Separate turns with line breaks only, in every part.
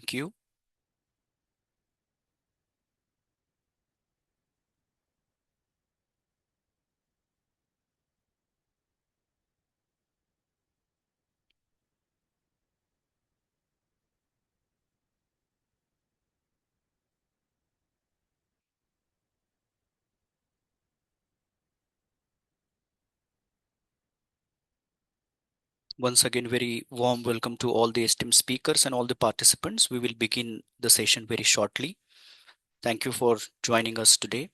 Thank you. Once again, very warm welcome to all the esteemed speakers and all the participants. We will begin the session very shortly. Thank you for joining us today.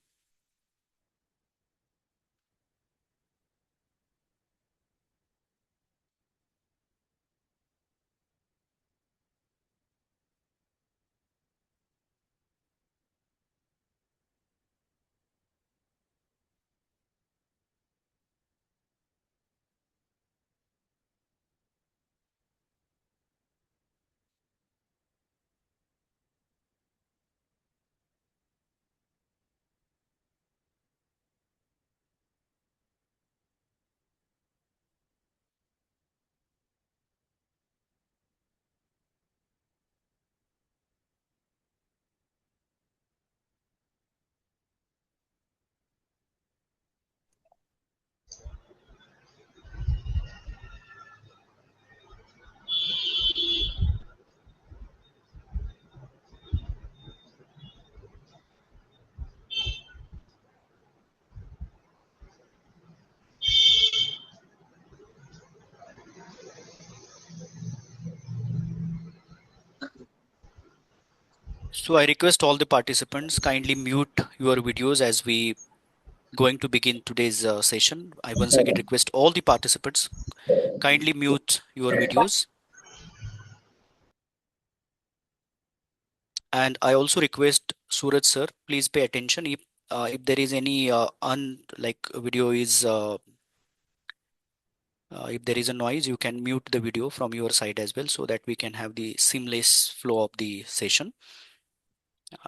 So I request all the participants kindly mute your videos as we going to begin today's session. I once again request all the participants kindly mute your videos. And I also request Suraj sir, please pay attention if there is any video is if there is a noise, you can mute the video from your side as well so that we can have the seamless flow of the session.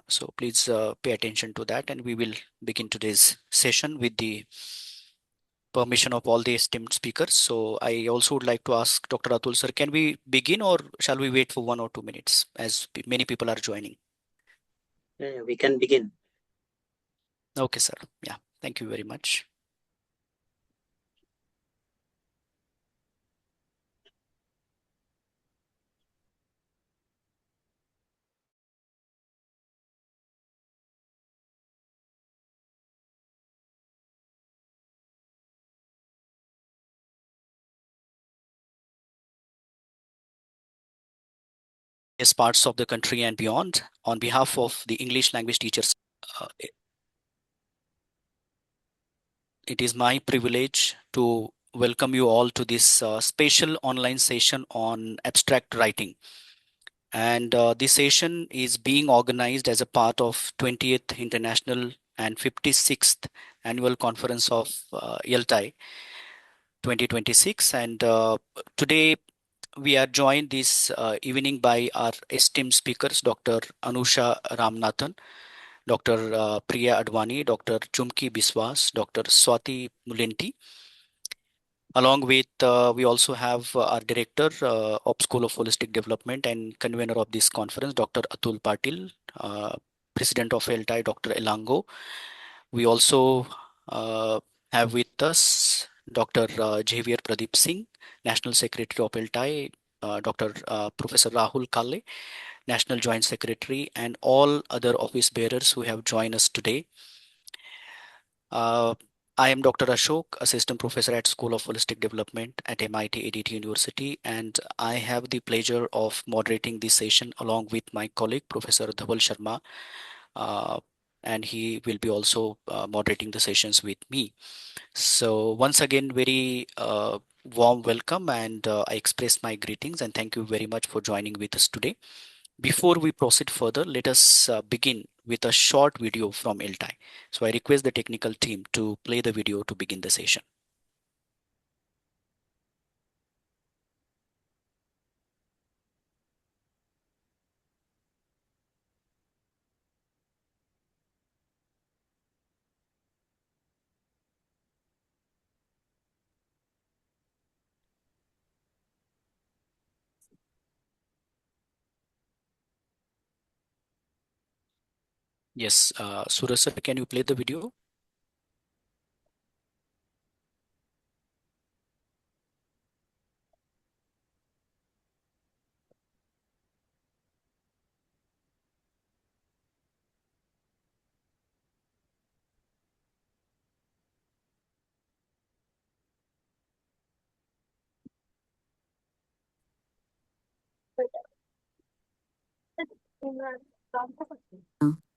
So please pay attention to that, and we will begin today's session with the permission of all the esteemed speakers. So I also would like to ask Dr. Atul sir, can we begin or shall we wait for 1 or 2 minutes as many people are joining?
We can begin.
Okay, sir. Yeah, thank you very much. As parts of the country and beyond, on behalf of the English language teachers, uh, it is my privilege to welcome you all to this special online session on abstract writing. And this session is being organized as a part of 20th International and 56th Annual Conference of ELTAI 2026. And today we are joined this evening by our esteemed speakers, Dr. Anusha Ramnathan, Dr. Priya Advani, Dr. Chumki Biswas, Dr. Swati Mulinti. Along with, we also have our director of School of Holistic Development and convener of this conference, Dr. Atul Patil, president of ELTAI, Dr. Elango. We also have with us Dr. Javier Pradeep Singh, National Secretary of ELTAI, Dr. Professor Rahul Kale, National Joint Secretary, and all other office bearers who have joined us today. Uh, I am Dr. Ashok, Assistant Professor at School of Holistic Development at MIT ADT University, and I have the pleasure of moderating this session along with my colleague, Professor Dhaval Sharma, uh, and he will be also moderating the sessions with me. So once again, very warm welcome, and I express my greetings and thank you very much for joining with us today. Before we proceed further, let us begin with a short video from ELTAI. So I request the technical team to play the video to begin the session. Yes, Suraj sir, can you play the video?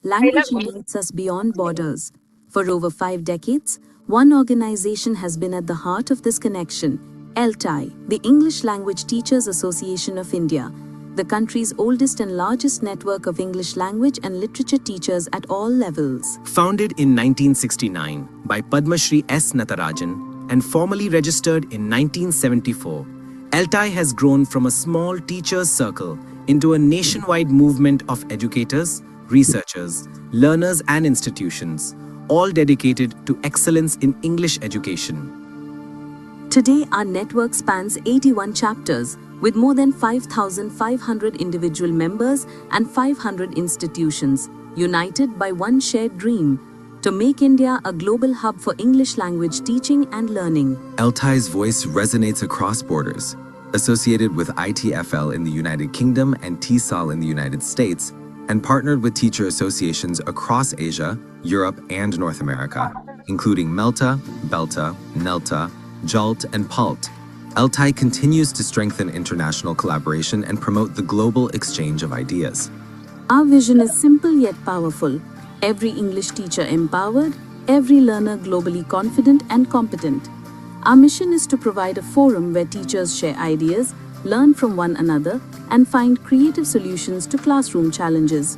Language unites us beyond borders. For over 5 decades, one organization has been at the heart of this connection: ELTAI, the English Language Teachers Association of India, the country's oldest and largest network of English language and literature teachers at all levels.
Founded in 1969 by Padma Shri S. Natarajan and formally registered in 1974, ELTAI has grown from a small teachers' circle into a nationwide movement of educators, researchers, learners and institutions, all dedicated to excellence in English education.
Today, our network spans 81 chapters, with more than 5,500 individual members and 500 institutions, united by one shared dream: to make India a global hub for English language teaching and learning.
ELTAI's voice resonates across borders. Associated with ITFL in the United Kingdom and TESOL in the United States, and partnered with teacher associations across Asia, Europe, and North America, including MELTA, BELTA, NELTA, JALT, and PALT. ELTAI continues to strengthen international collaboration and promote the global exchange of ideas.
Our vision is simple yet powerful: every English teacher empowered, every learner globally confident and competent. Our mission is to provide a forum where teachers share ideas, learn from one another, and find creative solutions to classroom challenges.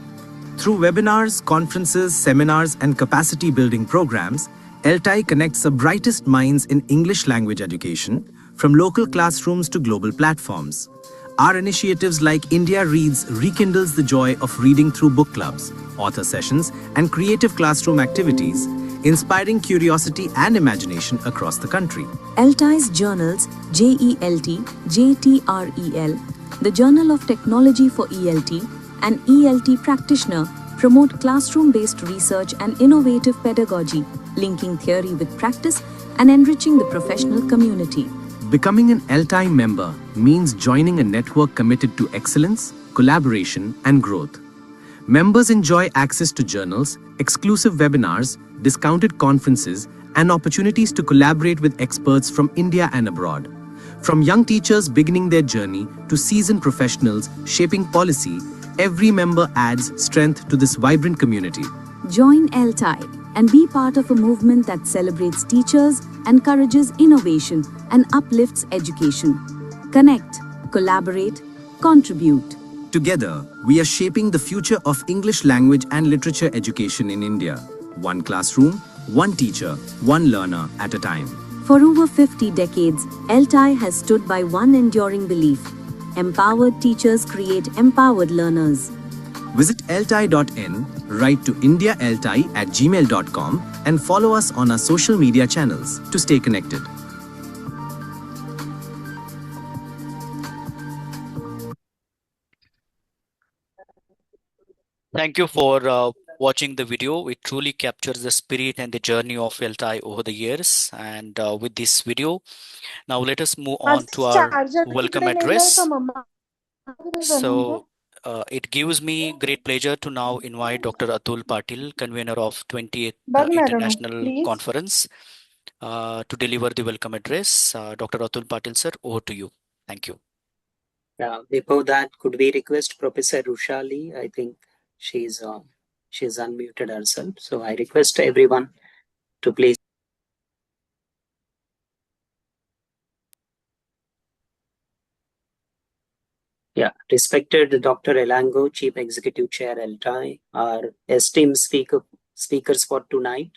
Through webinars, conferences, seminars, and capacity building programs, ELTAI connects the brightest minds in English language education, from local classrooms to global platforms. Our initiatives like India Reads rekindles the joy of reading through book clubs, author sessions, and creative classroom activities, inspiring curiosity and imagination across the country.
ELTAI's journals, JELT, JTREL, the Journal of Technology for ELT, and ELT Practitioner, promote classroom-based research and innovative pedagogy, linking theory with practice and enriching the professional community.
Becoming an ELTAI member means joining a network committed to excellence, collaboration, and growth. Members enjoy access to journals, exclusive webinars, discounted conferences, and opportunities to collaborate with experts from India and abroad. From young teachers beginning their journey to seasoned professionals shaping policy, every member adds strength to this vibrant community.
Join ELTAI and be part of a movement that celebrates teachers, encourages innovation, and uplifts education. Connect, collaborate, contribute.
Together, we are shaping the future of English language and literature education in India. One classroom, one teacher, one learner at a time.
For over 50 decades, ELTAI has stood by one enduring belief: empowered teachers create empowered learners.
Visit eltai.in, write to indiaeltai@gmail.com, and follow us on our social media channels to stay connected.
Thank you for watching the video. It truly captures the spirit and the journey of ELTAI over the years. And with this video, now let us move on to our welcome address. So it gives me great pleasure to now invite Dr. Atul Patil, convener of 20th International Conference, to deliver the welcome address. Dr. Atul Patil, sir, over to you. Thank you.
Before that, could we request Professor Rushali? I think she's unmuted herself. So I request everyone to please. Yeah, respected Dr. Elango, Chief Executive Chair, ELTAI, our esteemed speakers for tonight,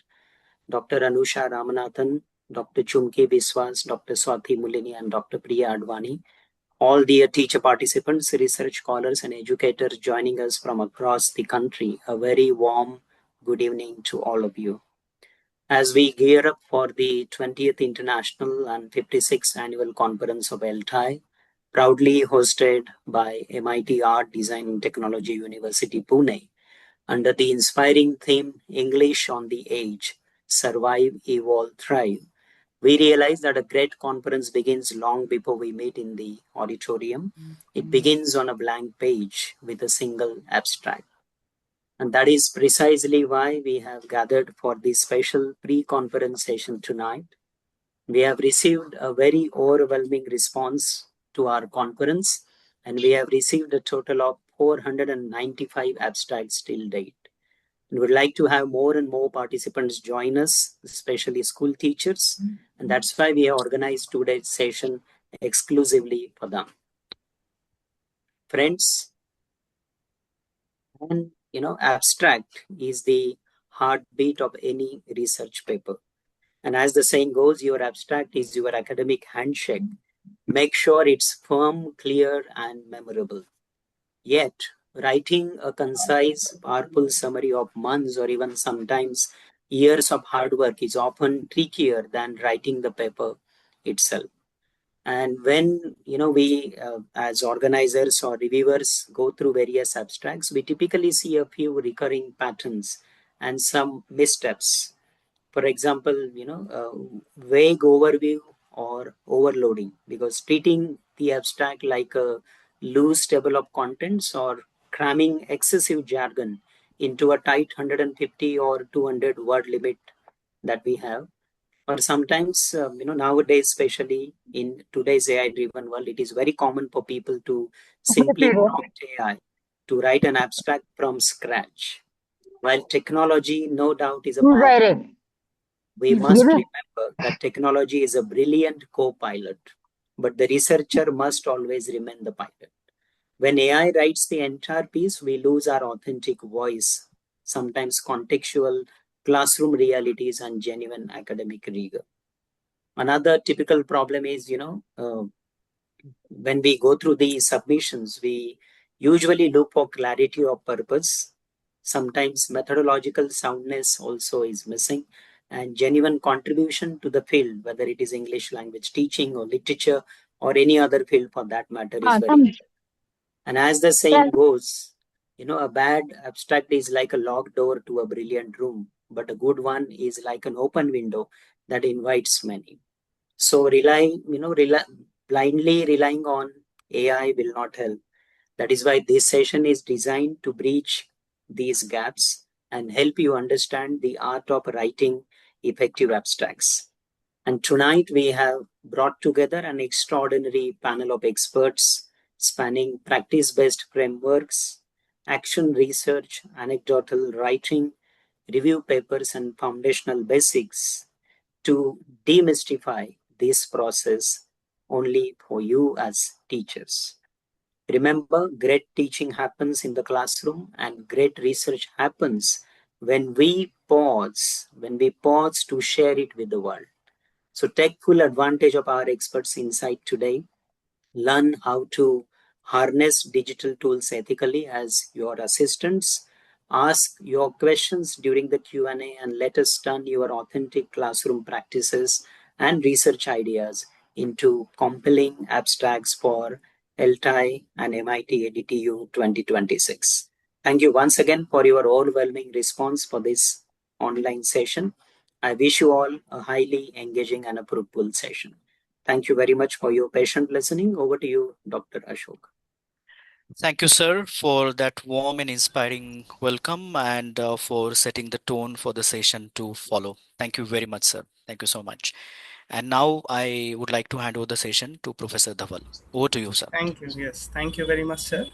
Dr. Anusha Ramanathan, Dr. Chumki Biswas, Dr. Swati Mulini, and Dr. Priya Advani. All dear teacher participants, research scholars, and educators joining us from across the country, a very warm good evening to all of you. As we gear up for the 20th International and 56th Annual Conference of ELTAI, proudly hosted by MIT Art, Design and Technology University, Pune, Under the inspiring theme, English on the Edge, Survive, Evolve, Thrive, we realize that a great conference begins long before we meet in the auditorium. It begins on a blank page with a single abstract. And that is precisely why we have gathered for this special pre-conference session tonight. We have received a very overwhelming response to our conference, and we have received a total of 495 abstracts till date. We would like to have more and more participants join us, especially school teachers, and that's why we have organized today's session exclusively for them. Friends, and abstract is the heartbeat of any research paper. And as the saying goes, your abstract is your academic handshake. Make sure it's firm, clear, and memorable. Yet, writing a concise, powerful summary of months or even sometimes years of hard work is often trickier than writing the paper itself. And when we as organizers or reviewers go through various abstracts, we typically see a few recurring patterns and some missteps. For example, vague overview or overloading, because treating the abstract like a loose table of contents or cramming excessive jargon into a tight 150 or 200 word limit that we have. Or sometimes, nowadays, especially in today's AI driven world, it is very common for people to simply prompt AI to write an abstract from scratch. While technology, no doubt, is a powerful, we must remember that technology is a brilliant co-pilot, but the researcher must always remain the pilot. When AI writes the entire piece, we lose our authentic voice, sometimes contextual classroom realities and genuine academic rigor. Another typical problem is, when we go through the submissions, we usually look for clarity of purpose. Sometimes methodological soundness also is missing, and genuine contribution to the field, whether it is English language teaching or literature or any other field for that matter, is very important. And as the saying goes, a bad abstract is like a locked door to a brilliant room, but a good one is like an open window that invites many. So blindly relying on AI will not help. That is why this session is designed to breach these gaps and help you understand the art of writing effective abstracts. And tonight we have brought together an extraordinary panel of experts spanning practice-based frameworks, action research, anecdotal writing, review papers, and foundational basics to demystify this process only for you as teachers. Remember, great teaching happens in the classroom and great research happens when we pause to share it with the world. So take full advantage of our experts' insight today. Learn how to harness digital tools ethically as your assistants. Ask your questions during the Q&A and let us turn your authentic classroom practices and research ideas into compelling abstracts for ELTAI and MIT EDTU 2026. Thank you once again for your overwhelming response for this online session. I wish you all a highly engaging and a fruitful session. Thank you very much for your patient listening. Over to you, Dr. Ashok.
Thank you, sir, for that warm and inspiring welcome and for setting the tone for the session to follow. Thank you very much, sir. Thank you so much. And now I would like to hand over the session to Professor Dhaval. Over to you, sir.
Thank you. Yes, thank you very much, sir.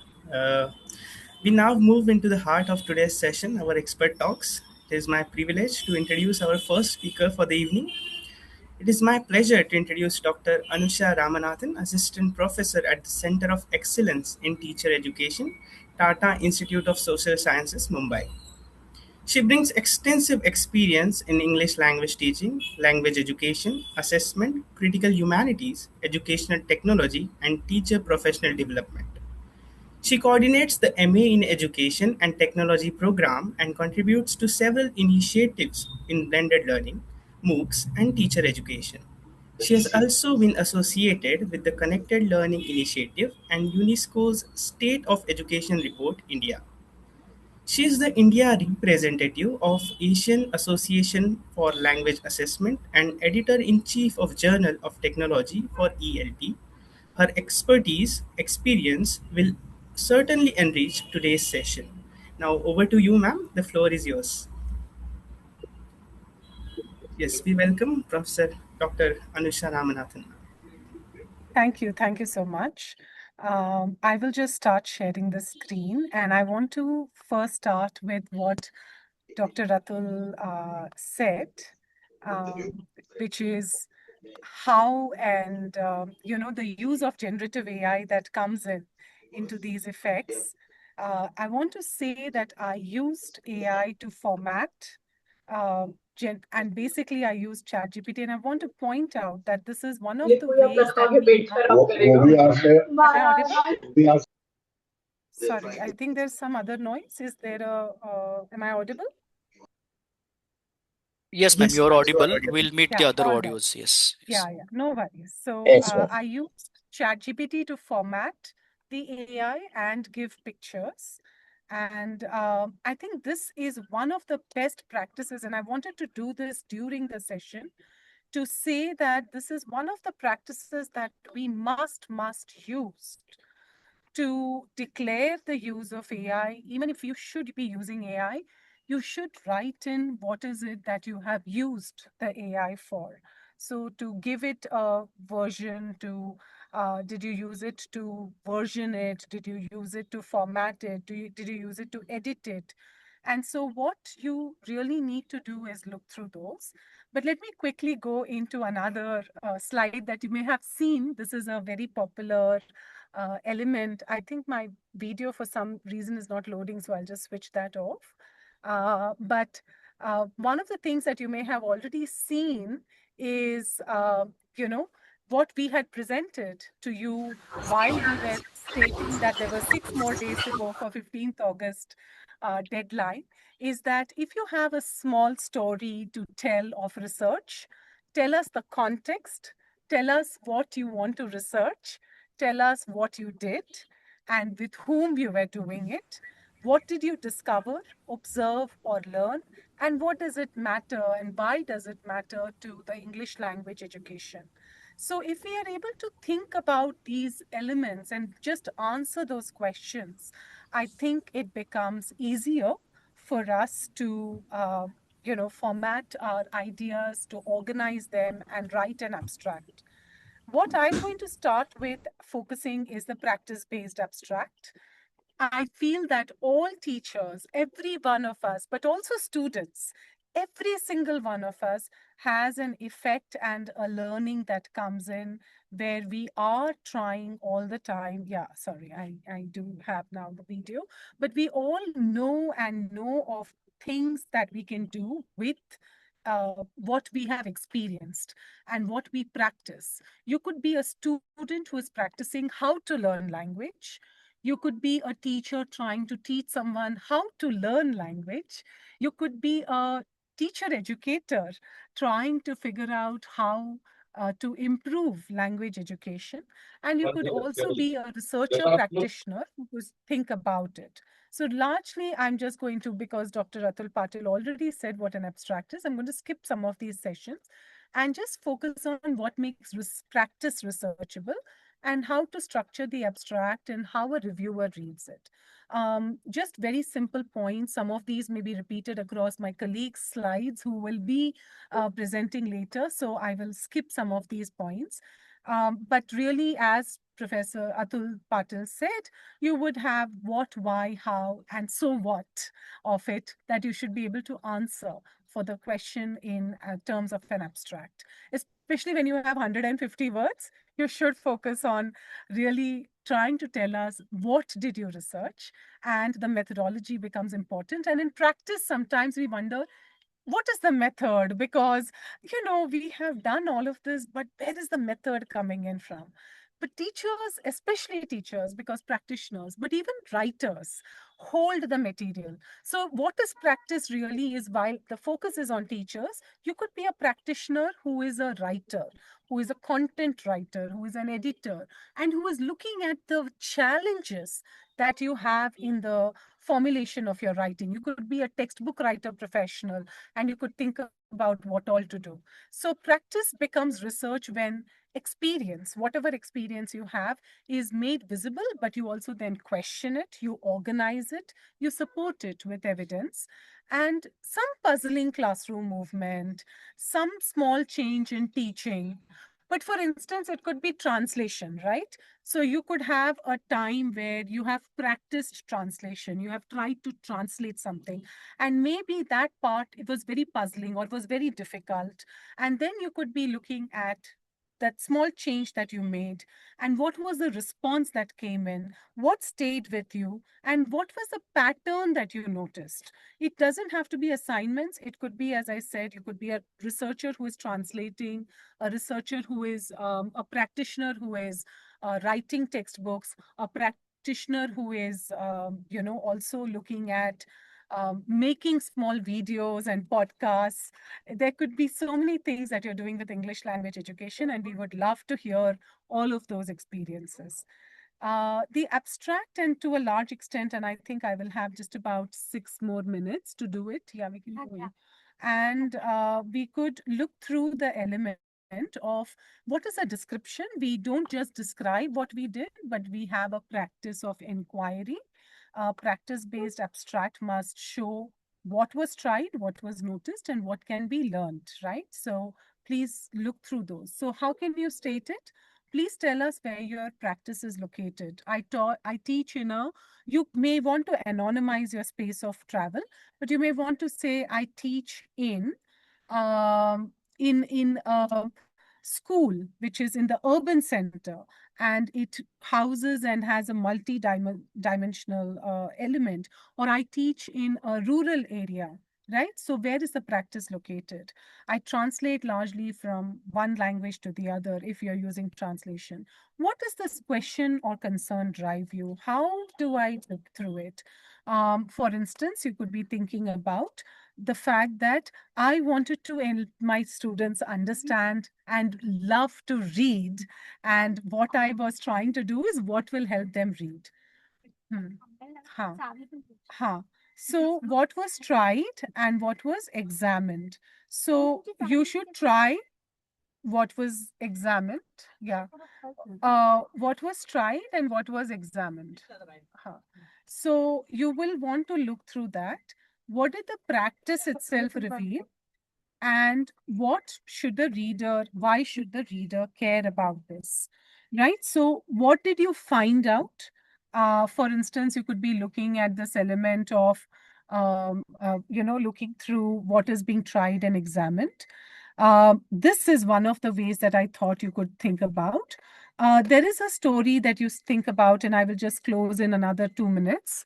We now move into the heart of today's session, our expert talks. It is my privilege to introduce our first speaker for the evening. It is my pleasure to introduce Dr. Anusha Ramanathan, Assistant Professor at the Center of Excellence in Teacher Education, Tata Institute of Social Sciences, Mumbai. She brings extensive experience in English language teaching, language education, assessment, critical humanities, educational technology, and teacher professional development. She coordinates the MA in Education and Technology program and contributes to several initiatives in blended learning, MOOCs, and teacher education. She has also been associated with the Connected Learning Initiative and UNESCO's State of Education Report, India. She is the India representative of Asian Association for Language Assessment and editor-in-chief of Journal of Technology for ELT. Her expertise, experience will certainly enrich today's session. Now over to you, ma'am. The floor is yours. Yes, we welcome Professor Dr. Anusha Ramanathan.
Thank you. Thank you so much. I will just start sharing the screen, and I want to first start with what Dr. Ratul said, which is how and the use of generative AI that comes into these effects. I want to say that I used AI to format and basically I use ChatGPT, and I want to point out that this is one of the ways that Am I audible? Sorry, I think there's some other noise. Is there am I audible?
Yes, ma'am,
Yes,
you're
ma'am, you are
audible.
audible.
We'll meet the
Yeah,
other
all right.
audios. Yes, yes.
Yeah, no worries. So
Yes, ma'am.
I used ChatGPT to format the AI and give pictures. And I think this is one of the best practices. And I wanted to do this during the session to say that this is one of the practices that we must use to declare the use of AI. Even if you should be using AI, you should write in what is it that you have used the AI for. So to give it a version, did you use it to version it? Did you use it to format it? Did you use it to edit it? And so what you really need to do is look through those. But let me quickly go into another slide that you may have seen. This is a very popular element. I think my video for some reason is not loading, so I'll just switch that off. But one of the things that you may have already seen is, what we had presented to you while we were stating that there were 6 more days to go for 15th August deadline, is that if you have a small story to tell of research, tell us the context, tell us what you want to research, tell us what you did and with whom you were doing it. What did you discover, observe, or learn? And what does it matter and why does it matter to the English language education? So if we are able to think about these elements and just answer those questions, I think it becomes easier for us to format our ideas, to organize them and write an abstract. What I'm going to start with focusing is the practice-based abstract. I feel that all teachers, every one of us, but also students, every single one of us has an effect and a learning that comes in where we are trying all the time. Yeah, sorry, I do have now the video, but we all know of things that we can do with what we have experienced and what we practice. You could be a student who is practicing how to learn language. You could be a teacher trying to teach someone how to learn language. You could be a teacher educator trying to figure out how to improve language education. And you could also be a researcher practitioner who would think about it. So largely, I'm just going to, because Dr. Atul Patil already said what an abstract is, I'm going to skip some of these sessions and just focus on what makes practice researchable and how to structure the abstract and how a reviewer reads it. Just very simple points. Some of these may be repeated across my colleagues' slides who will be presenting later, so I will skip some of these points. But really, as Professor Atul Patil said, you would have what, why, how, and so what of it that you should be able to answer for the question in terms of an abstract. Especially when you have 150 words, you should focus on really trying to tell us what did you research, and the methodology becomes important. And in practice, sometimes we wonder, what is the method? Because, we have done all of this, but where is the method coming in from? But teachers, especially teachers, because practitioners, but even writers hold the material. So what is practice really is, while the focus is on teachers, you could be a practitioner who is a writer, who is a content writer, who is an editor, and who is looking at the challenges that you have in the formulation of your writing. You could be a textbook writer professional, and you could think about what all to do. So practice becomes research when experience, whatever experience you have, is made visible, but you also then question it, you organize it, you support it with evidence, and some puzzling classroom movement, some small change in teaching. But for instance, it could be translation, right? So you could have a time where you have practiced translation, you have tried to translate something, and maybe that part, it was very puzzling or it was very difficult. And then you could be looking at that small change that you made, and what was the response that came in, what stayed with you, and what was the pattern that you noticed. It doesn't have to be assignments. It could be, as I said, you could be a researcher who is translating, a researcher who is a practitioner who is writing textbooks, a practitioner who is also looking at making small videos and podcasts. There could be so many things that you're doing with English language education, and we would love to hear all of those experiences. The abstract, and to a large extent, and I think I will have just about 6 more minutes to do it. Yeah, we can go in. And we could look through the element of what is a description. We don't just describe what we did, but we have a practice of inquiry. Practice-based abstract must show what was tried, what was noticed, and what can be learned, right? So please look through those. So how can you state it? Please tell us where your practice is located. I teach in a, you may want to anonymize your space of travel, but you may want to say, I teach in a school, which is in the urban center, and it houses and has a multi-dimensional element, or I teach in a rural area, right? So where is the practice located? I translate largely from one language to the other if you're using translation. What does this question or concern drive you? How do I look through it? For instance, you could be thinking about the fact that I wanted to help my students understand and love to read. And what I was trying to do is what will help them read. Huh. Huh. So what was tried and what was examined? So you should try what was examined. Yeah. What was tried and what was examined. Huh. So you will want to look through that. What did the practice itself reveal? And what should the reader, why should the reader care about this, right? So what did you find out? For instance, you could be looking at this element of, looking through what is being tried and examined. This is one of the ways that I thought you could think about. There is a story that you think about, and I will just close in another 2 minutes.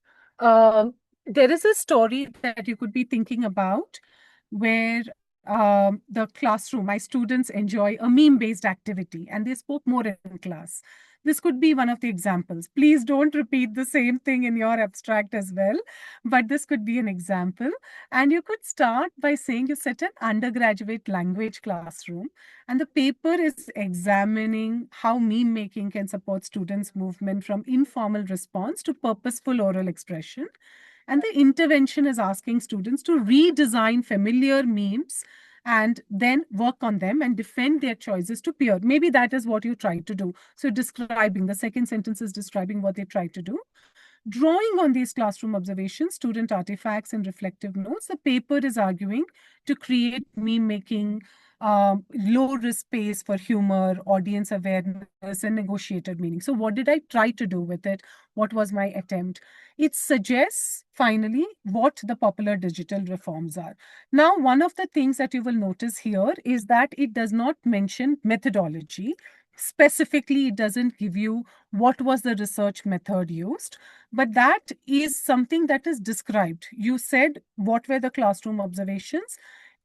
There is a story that you could be thinking about where the classroom, my students enjoy a meme-based activity and they spoke more in class. This could be one of the examples. Please don't repeat the same thing in your abstract as well, but this could be an example. And you could start by saying you set an undergraduate language classroom, and the paper is examining how meme making can support students' movement from informal response to purposeful oral expression. And the intervention is asking students to redesign familiar memes and then work on them and defend their choices to peer. Maybe that is what you try to do. So describing, the second sentence is describing what they try to do. Drawing on these classroom observations, student artifacts, and reflective notes, the paper is arguing to create meme-making, low-risk space for humor, audience awareness, and negotiated meaning. So what did I try to do with it? What was my attempt? It suggests, finally, what the popular digital reforms are. Now, one of the things that you will notice here is that it does not mention methodology. Specifically, it doesn't give you what was the research method used, but that is something that is described. You said what were the classroom observations.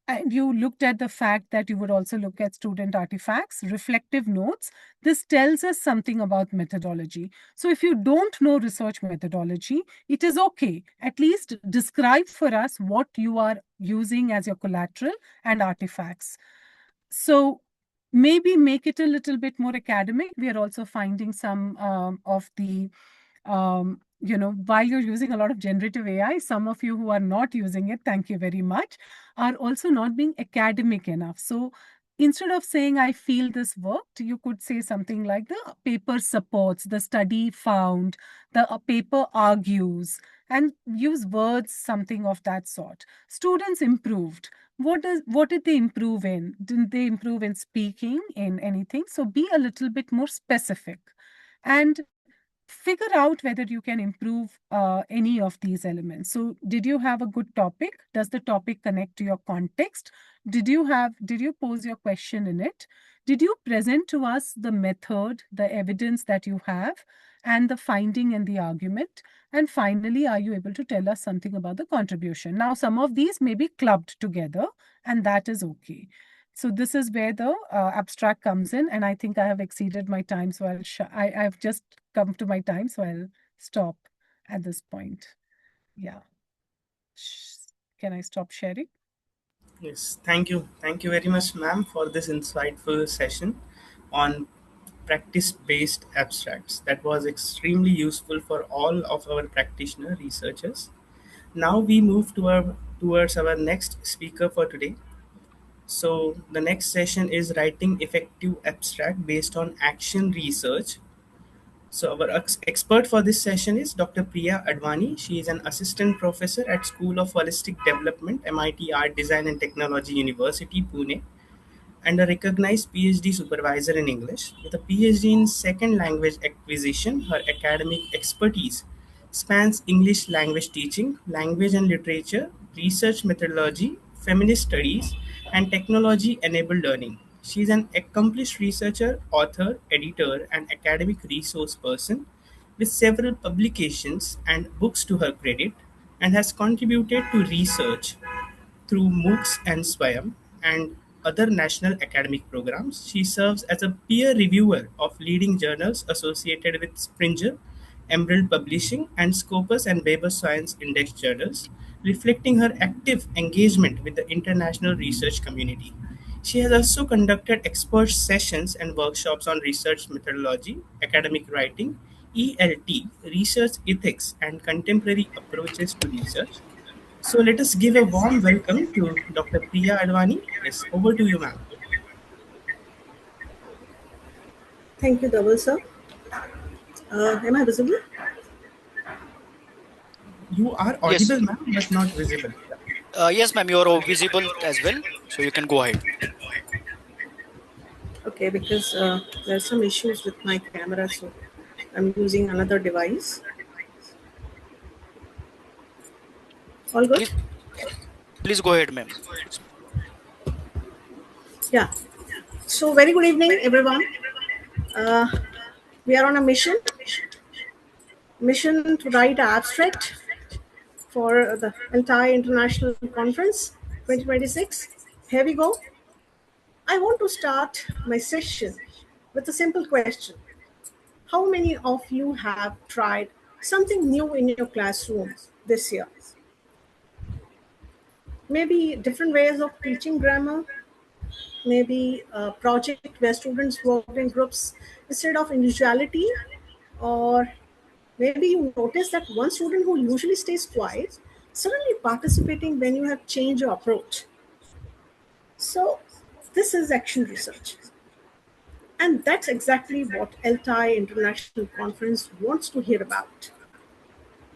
and you looked at the fact that you would also look at student artifacts, reflective notes. This tells us something about methodology. So if you don't know research methodology, it is okay. At least describe for us what you are using as your collateral and artifacts. So maybe make it a little bit more academic. We are also finding some of the while you're using a lot of generative AI, some of you who are not using it, thank you very much, are also not being academic enough. So instead of saying, I feel this worked, you could say something like the paper supports, the study found, the paper argues, and use words, something of that sort. Students improved. What did they improve in? Didn't they improve in speaking, in anything? So be a little bit more specific. And figure out whether you can improve any of these elements. So did you have a good topic? Does the topic connect to your context? Did you pose your question in it? Did you present to us the method, the evidence that you have, and the finding and the argument? And finally, are you able to tell us something about the contribution? Now, some of these may be clubbed together, and that is okay. So this is where the abstract comes in, and I think I have exceeded my time, so I've just come to my time, so I'll stop at this point. Yeah. Can I stop sharing?
Yes, thank you. Thank you very much, ma'am, for this insightful session on practice-based abstracts. That was extremely useful for all of our practitioner researchers. Now we move towards our next speaker for today. So the next session is writing effective abstract based on action research. So our expert for this session is Dr. Priya Advani. She is an assistant professor at School of Holistic Development, MIT Art Design and Technology University, Pune, and a recognized PhD supervisor in English. With a PhD in second language acquisition, her academic expertise spans English language teaching, language and literature, research methodology, feminist studies, and technology enabled learning. She is an accomplished researcher, author, editor, and academic resource person with several publications and books to her credit, and has contributed to research through MOOCs and SWAYAM and other national academic programs. She serves as a peer reviewer of leading journals associated with Springer, Emerald Publishing, and Scopus and Web of Science Index journals, reflecting her active engagement with the international research community. She has also conducted expert sessions and workshops on research methodology, academic writing, ELT, research ethics, and contemporary approaches to research. So let us give a warm welcome to Dr. Priya Advani. Yes, over to you, ma'am.
Thank you, Dhaval sir. Am I visible?
You are
Yes.
audible, ma'am, but not visible.
Yes, ma'am, you are visible as well. So you can go ahead.
Okay, because there are some issues with my camera, so I'm using another device. All good?
Please go ahead, ma'am.
Yeah. So very good evening, everyone. We are on a mission to write an abstract for the ELTAI International Conference 2026. Here we go. I want to start my session with a simple question. How many of you have tried something new in your classroom this year? Maybe different ways of teaching grammar, maybe a project where students work in groups instead of individuality, or maybe you notice that one student who usually stays quiet suddenly participating when you have changed your approach. So this is action research. And that's exactly what ELTAI International Conference wants to hear about.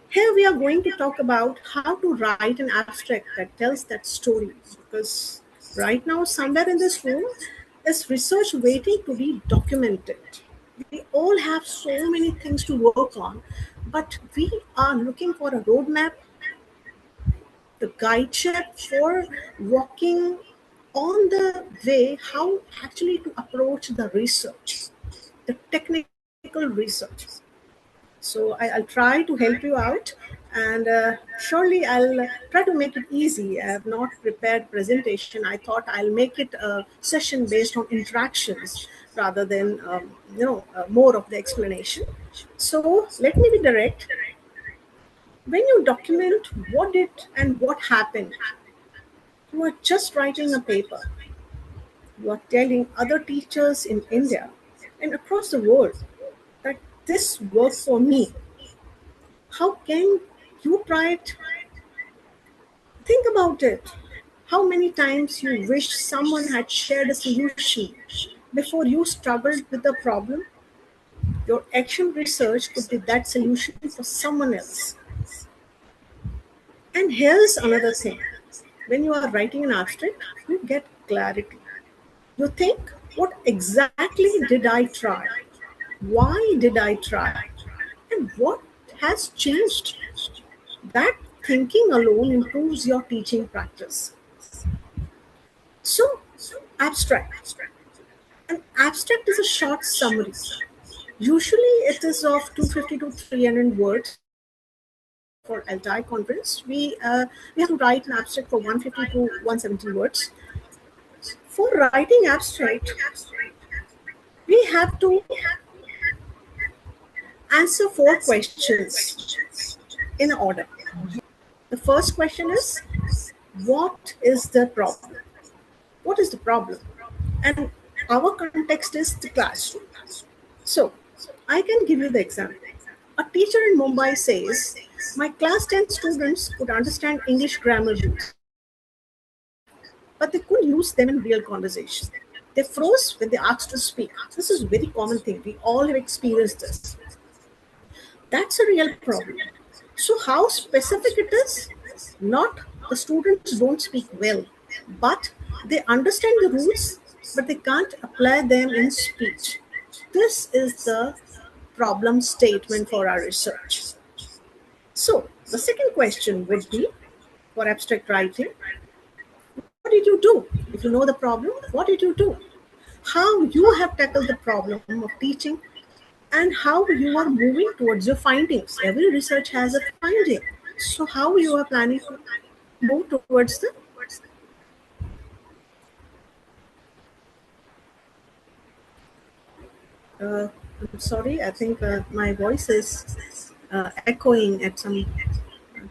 Here we are going to talk about how to write an abstract that tells that story, because right now somewhere in this room is research waiting to be documented. We all have so many things to work on, but we are looking for a roadmap, the guide check for walking on the way how actually to approach the research, the technical research. So I'll try to help you out. And surely I'll try to make it easy. I have not prepared presentation. I thought I'll make it a session based on interactions rather than more of the explanation. So let me be direct. When you document what did and what happened, you are just writing a paper. You are telling other teachers in India and across the world that this worked for me. How can you try it? Think about it. How many times you wish someone had shared a solution before you struggled with the problem? Your action research could be that solution for someone else. And here's another thing. When you are writing an abstract, you get clarity. You think, what exactly did I try? Why did I try? And what has changed? That thinking alone improves your teaching practice. So, abstract. An abstract is a short summary. Usually, it is of 250 to 300 words. For ELTAI conference, we have to write an abstract for 150 to 170 words. For writing abstract, we have to answer four questions in order. The first question is, what is the problem? What is the problem? And our context is the classroom. So, I can give you the example. A teacher in Mumbai says, my class 10 students could understand English grammar rules, but they couldn't use them in real conversation. They froze when they asked to speak. This is a very common thing. We all have experienced this. That's a real problem. So, how specific it is? Not the students don't speak well, but they understand the rules, but they can't apply them in speech. This is the problem statement for our research. So, the second question would be for abstract writing, what did you do? If you know the problem, what did you do? How you have tackled the problem of teaching and how you are moving towards your findings. Every research has a finding. So, how you are planning to move towards the I'm sorry, I think my voice is echoing at some.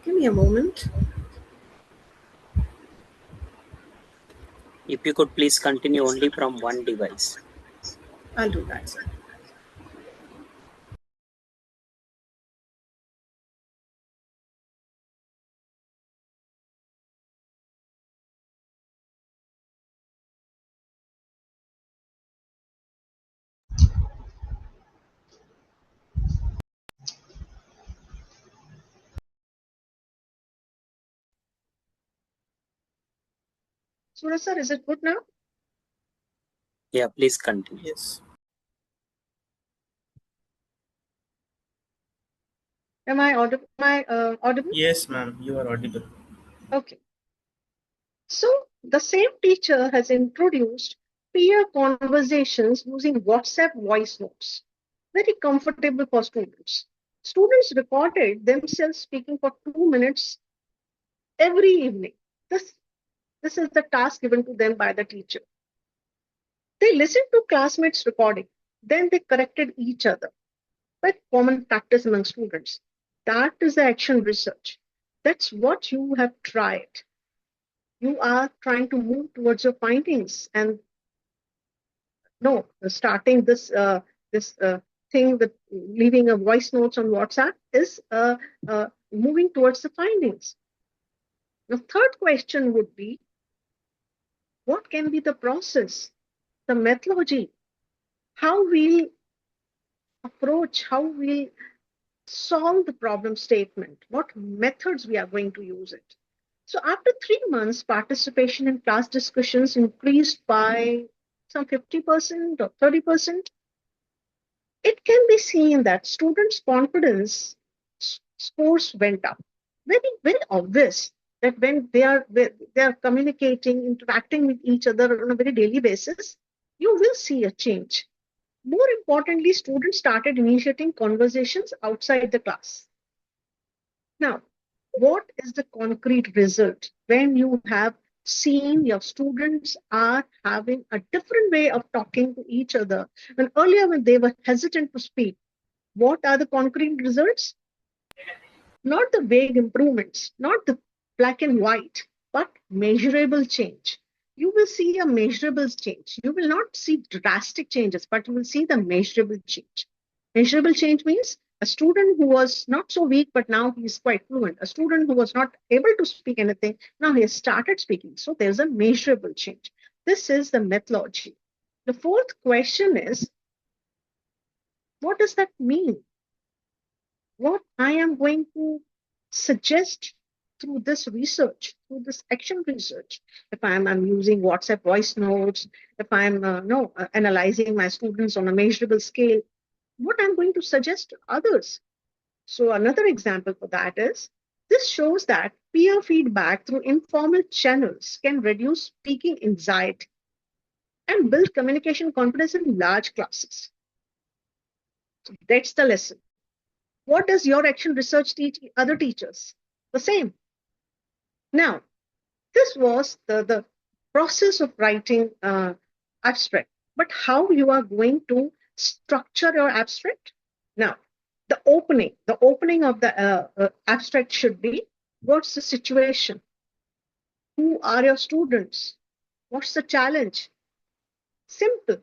Give me a moment.
If you could please continue only from one device.
I'll do that, sir. Suraj sir, is it good now?
Yeah, please continue.
Yes. Am I audible?
Yes, ma'am, you are audible.
Okay. So the same teacher has introduced peer conversations using WhatsApp voice notes. Very comfortable for students. Students recorded themselves speaking for 2 minutes every evening. This is the task given to them by the teacher. They listened to classmates' recording. Then they corrected each other. Quite common practice among students. That is the action research. That's what you have tried. You are trying to move towards your findings, and no, starting this thing with leaving a voice notes on WhatsApp is moving towards the findings. The third question would be, what can be the process, the methodology, how we approach, how we solve the problem statement, what methods we are going to use it. So after 3 months, participation in class discussions increased by some 50% or 30%. It can be seen that students' confidence scores went up. Very, very obvious that when they are communicating, interacting with each other on a very daily basis, you will see a change. More importantly, students started initiating conversations outside the class. Now,
What is the concrete result when you have seen your students are having a different way of talking to each other? And earlier, when they were hesitant to speak, what are the concrete results? Not the vague improvements, not the black and white, but measurable change. You will see a measurable change. You will not see drastic changes, but you will see the measurable change. Measurable change means a student who was not so weak, but now he is quite fluent. A student who was not able to speak anything, now he has started speaking. So there's a measurable change. This is the methodology. The fourth question is, what does that mean? What I am going to suggest through this research, through this action research, if I'm using WhatsApp voice notes, if I'm analyzing my students on a measurable scale, what I'm going to suggest to others. So another example for that is, this shows that peer feedback through informal channels can reduce speaking anxiety and build communication confidence in large classes. So that's the lesson. What does your action research teach other teachers? The same. Now, this was the process of writing abstract, but how you are going to structure your abstract? Now, the opening of the abstract should be, what's the situation? Who are your students? What's the challenge? Simple.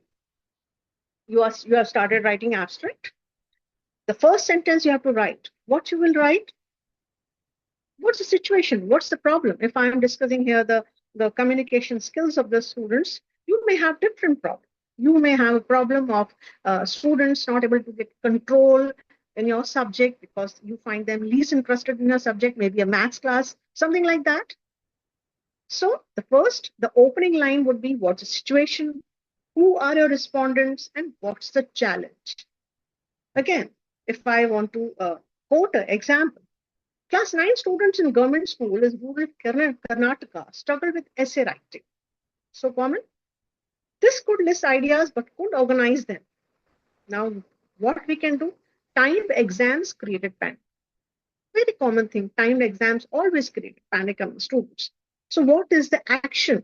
You have started writing abstract. The first sentence you have to write. What you will write? What's the situation? What's the problem? If I'm discussing here the communication skills of the students, you may have different problems. You may have a problem of students not able to get control in your subject because you find them least interested in your subject, maybe a maths class, something like that. So the opening line would be, what's the situation? Who are your respondents? And what's the challenge? Again, if I want to quote an example, Class 9 students in government school in rural Karnataka struggle with essay writing. So common. This could list ideas but could organize them. Now, what we can do? Timed exams created panic. Very common thing. Timed exams always create panic among students. So what is the action?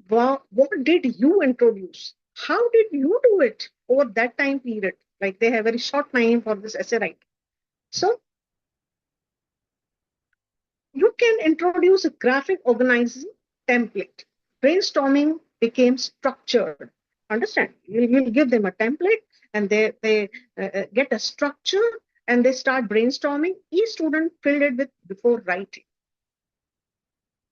What did you introduce? How did you do it over that time period? Like they have very short time for this essay writing. So you can introduce a graphic organizing template. Brainstorming became structured. Understand? You'll give them a template and they get a structure and they start brainstorming. Each student filled it with before writing.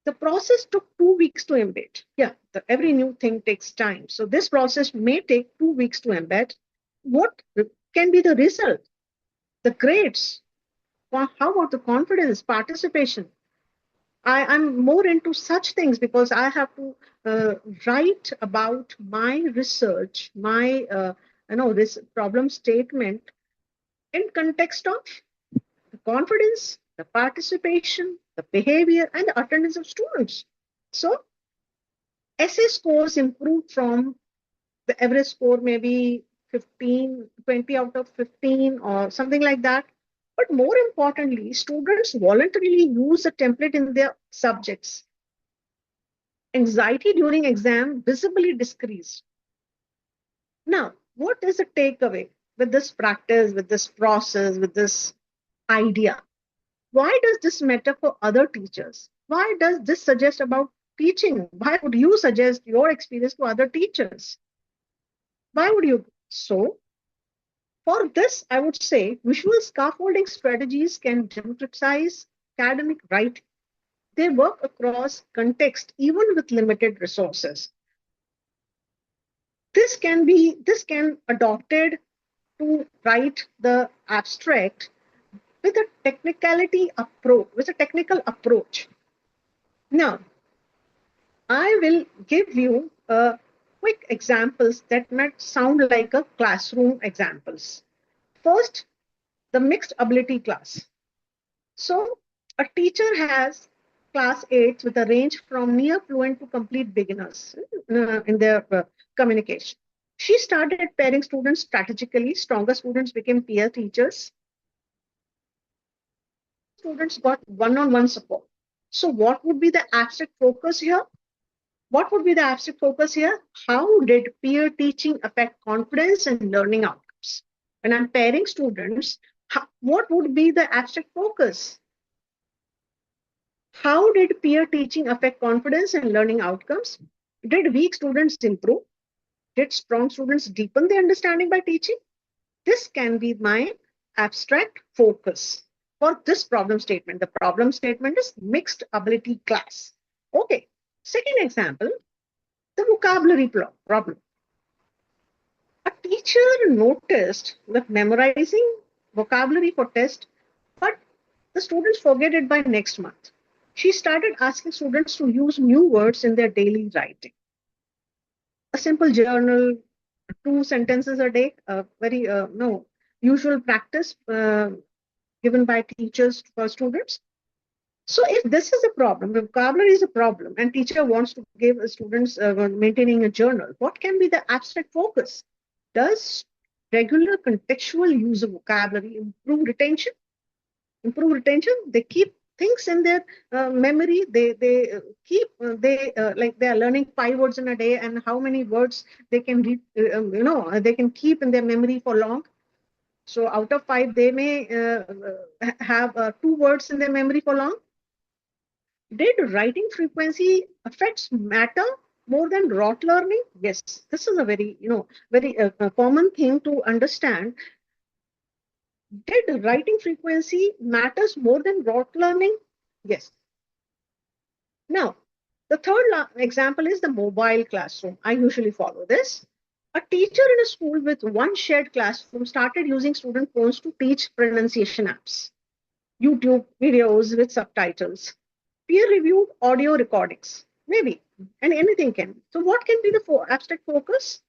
The process took 2 weeks to embed. Yeah, every new thing takes time. So this process may take 2 weeks to embed. What can be the result? The grades. How about the confidence, participation? I'm more into such things because I have to write about my research, my this problem statement in context of the confidence, the participation, the behavior, and the attendance of students. So essay scores improved from the average score maybe 15, 20 out of 15 or something like that. But more importantly, students voluntarily use the template in their subjects. Anxiety during exam visibly decreased. Now, what is the takeaway with this practice, with this process, with this idea? Why does this matter for other teachers? Why does this suggest about teaching? Why would you suggest your experience to other teachers? Why would you? So, for this, I would say visual scaffolding strategies can democratize academic writing. They work across context, even with limited resources. This can adopted to write the abstract with a technical approach. Now, I will give you quick examples that might sound like a classroom examples. First, the mixed ability class. So a teacher has class 8 with a range from near fluent to complete beginners in their communication. She started pairing students strategically. Stronger students became peer teachers. students got one-on-one support. So what would be the abstract focus here? What would be the abstract focus here? How did peer teaching affect confidence and learning outcomes? When I'm pairing students, what would be the abstract focus? How did peer teaching affect confidence and learning outcomes? Did weak students improve? Did strong students deepen their understanding by teaching? This can be my abstract focus for this problem statement. The problem statement is mixed ability class. Okay. Second example, the vocabulary problem. A teacher noticed that memorizing vocabulary for test, but the students forget it by next month. She started asking students to use new words in their daily writing. A simple journal, 2 sentences a day, very usual practice given by teachers for students. So if this is a problem, vocabulary is a problem, and teacher wants to give students maintaining a journal, what can be the abstract focus? Does regular contextual use of vocabulary improve retention? Improve retention? They keep things in their memory. They keep like they are learning 5 words in a day, and how many words they can read, they can keep in their memory for long. So out of 5, they may have 2 words in their memory for long. Did writing frequency affects matter more than rote learning? Yes, this is a very, very common thing to understand. Did writing frequency matters more than rote learning? Yes. Now, the third example is the mobile classroom. I usually follow this. A teacher in a school with one shared classroom started using student phones to teach pronunciation apps, YouTube videos with subtitles, peer-reviewed audio recordings, maybe, and anything can. So what can be the abstract focus?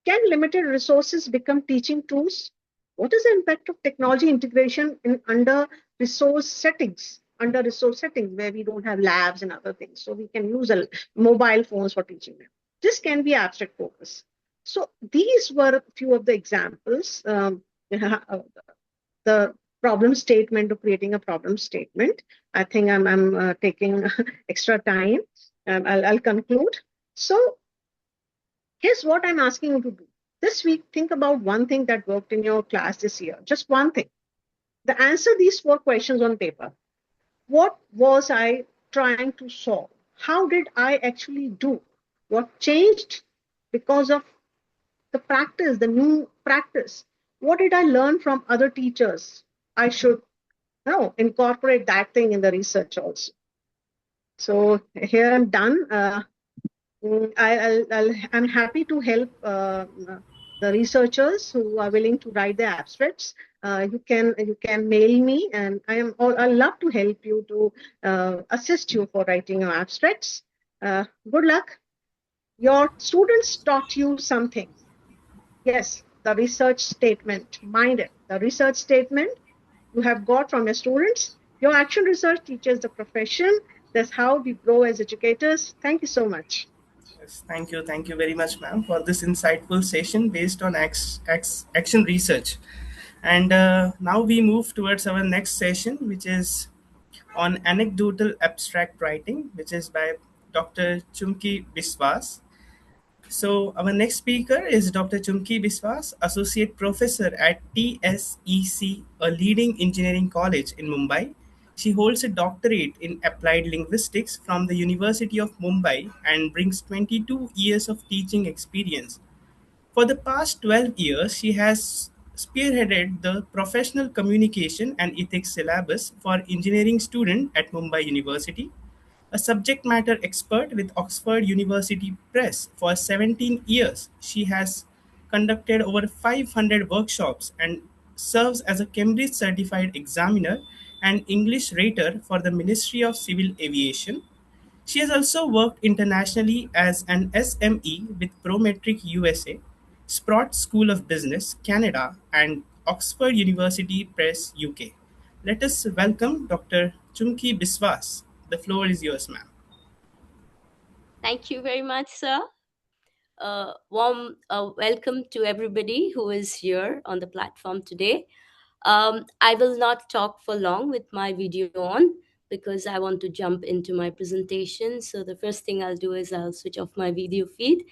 Can limited resources become teaching tools? What is the impact of technology integration in under-resource settings? Under-resource settings where we don't have labs and other things. So we can use mobile phones for teaching them. This can be abstract focus. So these were a few of the examples. The problem statement of creating a problem statement. I think I'm taking extra time. I'll conclude. So here's what I'm asking you to do. This week, think about one thing that worked in your class this year. Just one thing. Answer these 4 questions on paper. What was I trying to solve? How did I actually do? What changed because of the practice, the new practice? What did I learn from other teachers? I should incorporate that thing in the research also. So here I'm done. I'm happy to help the researchers who are willing to write the abstracts. You can mail me, and I love to help you to assist you for writing your abstracts. Good luck. Your students taught you something. Yes, the research statement. Mind it. The research statement you have got from your students. Your action research teaches the profession. That's how we grow as educators. Thank you so much.
Yes, thank you. Thank you very much, ma'am, for this insightful session based on action research. And now we move towards our next session, which is on anecdotal abstract writing, which is by Dr. Chumki Biswas. So our next speaker is Dr. Chumki Biswas, Associate Professor at TSEC, a leading engineering college in Mumbai. She holds a doctorate in applied linguistics from the University of Mumbai and brings 22 years of teaching experience. For the past 12 years, she has spearheaded the professional communication and ethics syllabus for engineering students at Mumbai University, a subject matter expert with Oxford University Press for 17 years. She has conducted over 500 workshops and serves as a Cambridge certified examiner and English rater for the Ministry of Civil Aviation. She has also worked internationally as an SME with Prometric USA, Sprott School of Business, Canada, and Oxford University Press, UK. Let us welcome Dr. Chumki Biswas. The floor is yours, ma'am.
Thank you very much, sir. Warm welcome to everybody who is here on the platform today. I will not talk for long with my video on because I want to jump into my presentation. So the first thing I'll do is I'll switch off my video feed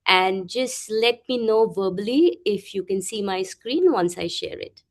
and just let me know verbally if you can see my screen once I share it.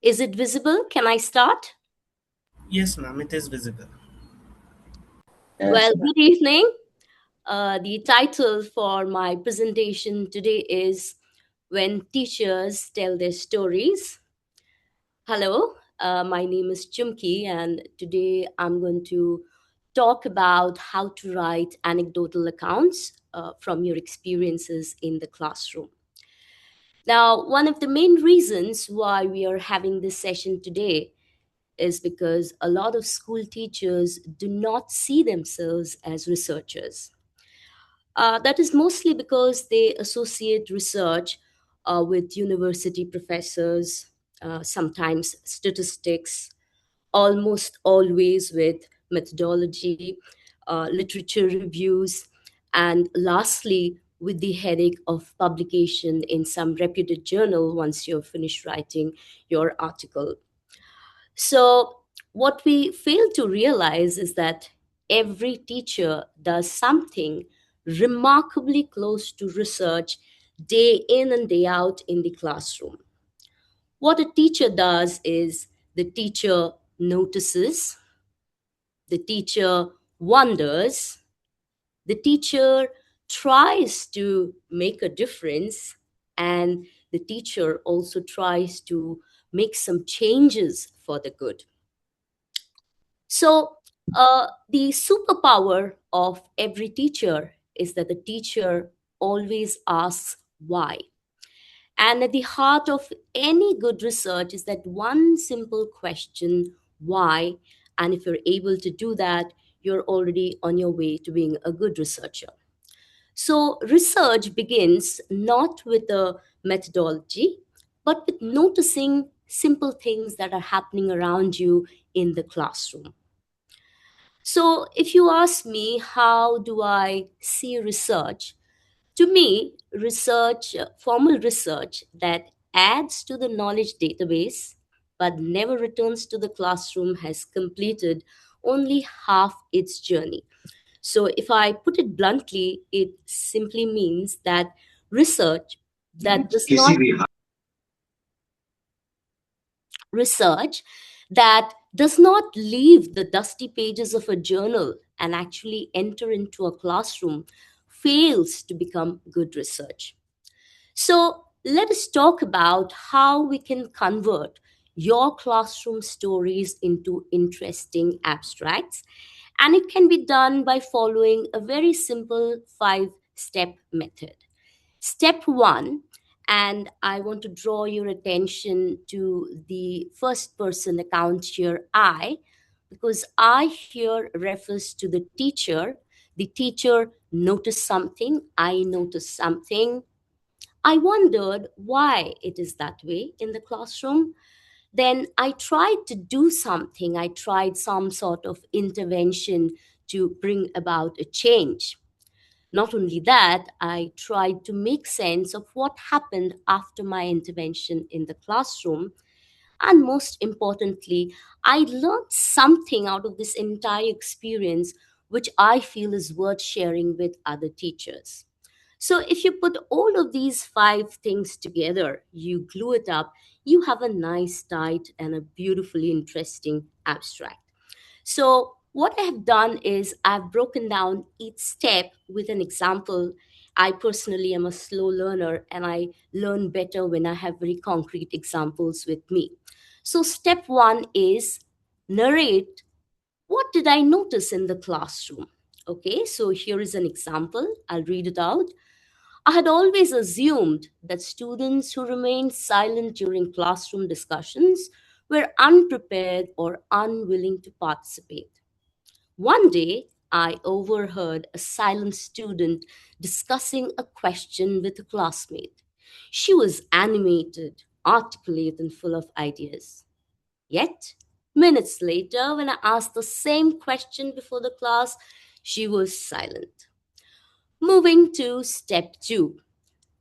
Is it visible? Can I start?
Yes, ma'am, it is visible.
Well, good evening. The title for my presentation today is When Teachers Tell Their Stories. Hello, my name is Chumki, and today I'm going to talk about how to write anecdotal accounts from your experiences in the classroom. Now, one of the main reasons why we are having this session today is because a lot of school teachers do not see themselves as researchers. That is mostly because they associate research with university professors, sometimes statistics, almost always with methodology, literature reviews, and lastly, with the headache of publication in some reputed journal once you're finished writing your article. So, what we fail to realize is that every teacher does something remarkably close to research day in and day out in the classroom. What a teacher does is the teacher notices, the teacher wonders, the teacher tries to make a difference, and the teacher also tries to make some changes for the good. So, the superpower of every teacher is that the teacher always asks why. And at the heart of any good research is that one simple question, why? And if you're able to do that, you're already on your way to being a good researcher. So, research begins not with a methodology, but with noticing simple things that are happening around you in the classroom. So, if you ask me, how do I see research? To me, research, formal research that adds to the knowledge database but never returns to the classroom has completed only half its journey. So, if I put it bluntly, it simply means that research that does not research that does not leave the dusty pages of a journal and actually enter into a classroom fails to become good research. So, let us talk about how we can convert your classroom stories into interesting abstracts. And it can be done by following a very simple 5-step method. Step one, and I want to draw your attention to the first person account here, I, because I here refers to the teacher. The teacher noticed something, I noticed something. I wondered why it is that way in the classroom. Then I tried to do something, I tried some sort of intervention to bring about a change. Not only that, I tried to make sense of what happened after my intervention in the classroom. And most importantly, I learned something out of this entire experience, which I feel is worth sharing with other teachers. So, if you put all of these 5 things together, you glue it up, you have a nice, tight, and a beautifully interesting abstract. So, what I have done is I've broken down each step with an example. I personally am a slow learner and I learn better when I have very concrete examples with me. So, step one is narrate, what did I notice in the classroom? Okay, so here is an example. I'll read it out. I had always assumed that students who remained silent during classroom discussions were unprepared or unwilling to participate. One day, I overheard a silent student discussing a question with a classmate. She was animated, articulate, and full of ideas. Yet, minutes later, when I asked the same question before the class, she was silent. Moving to step two.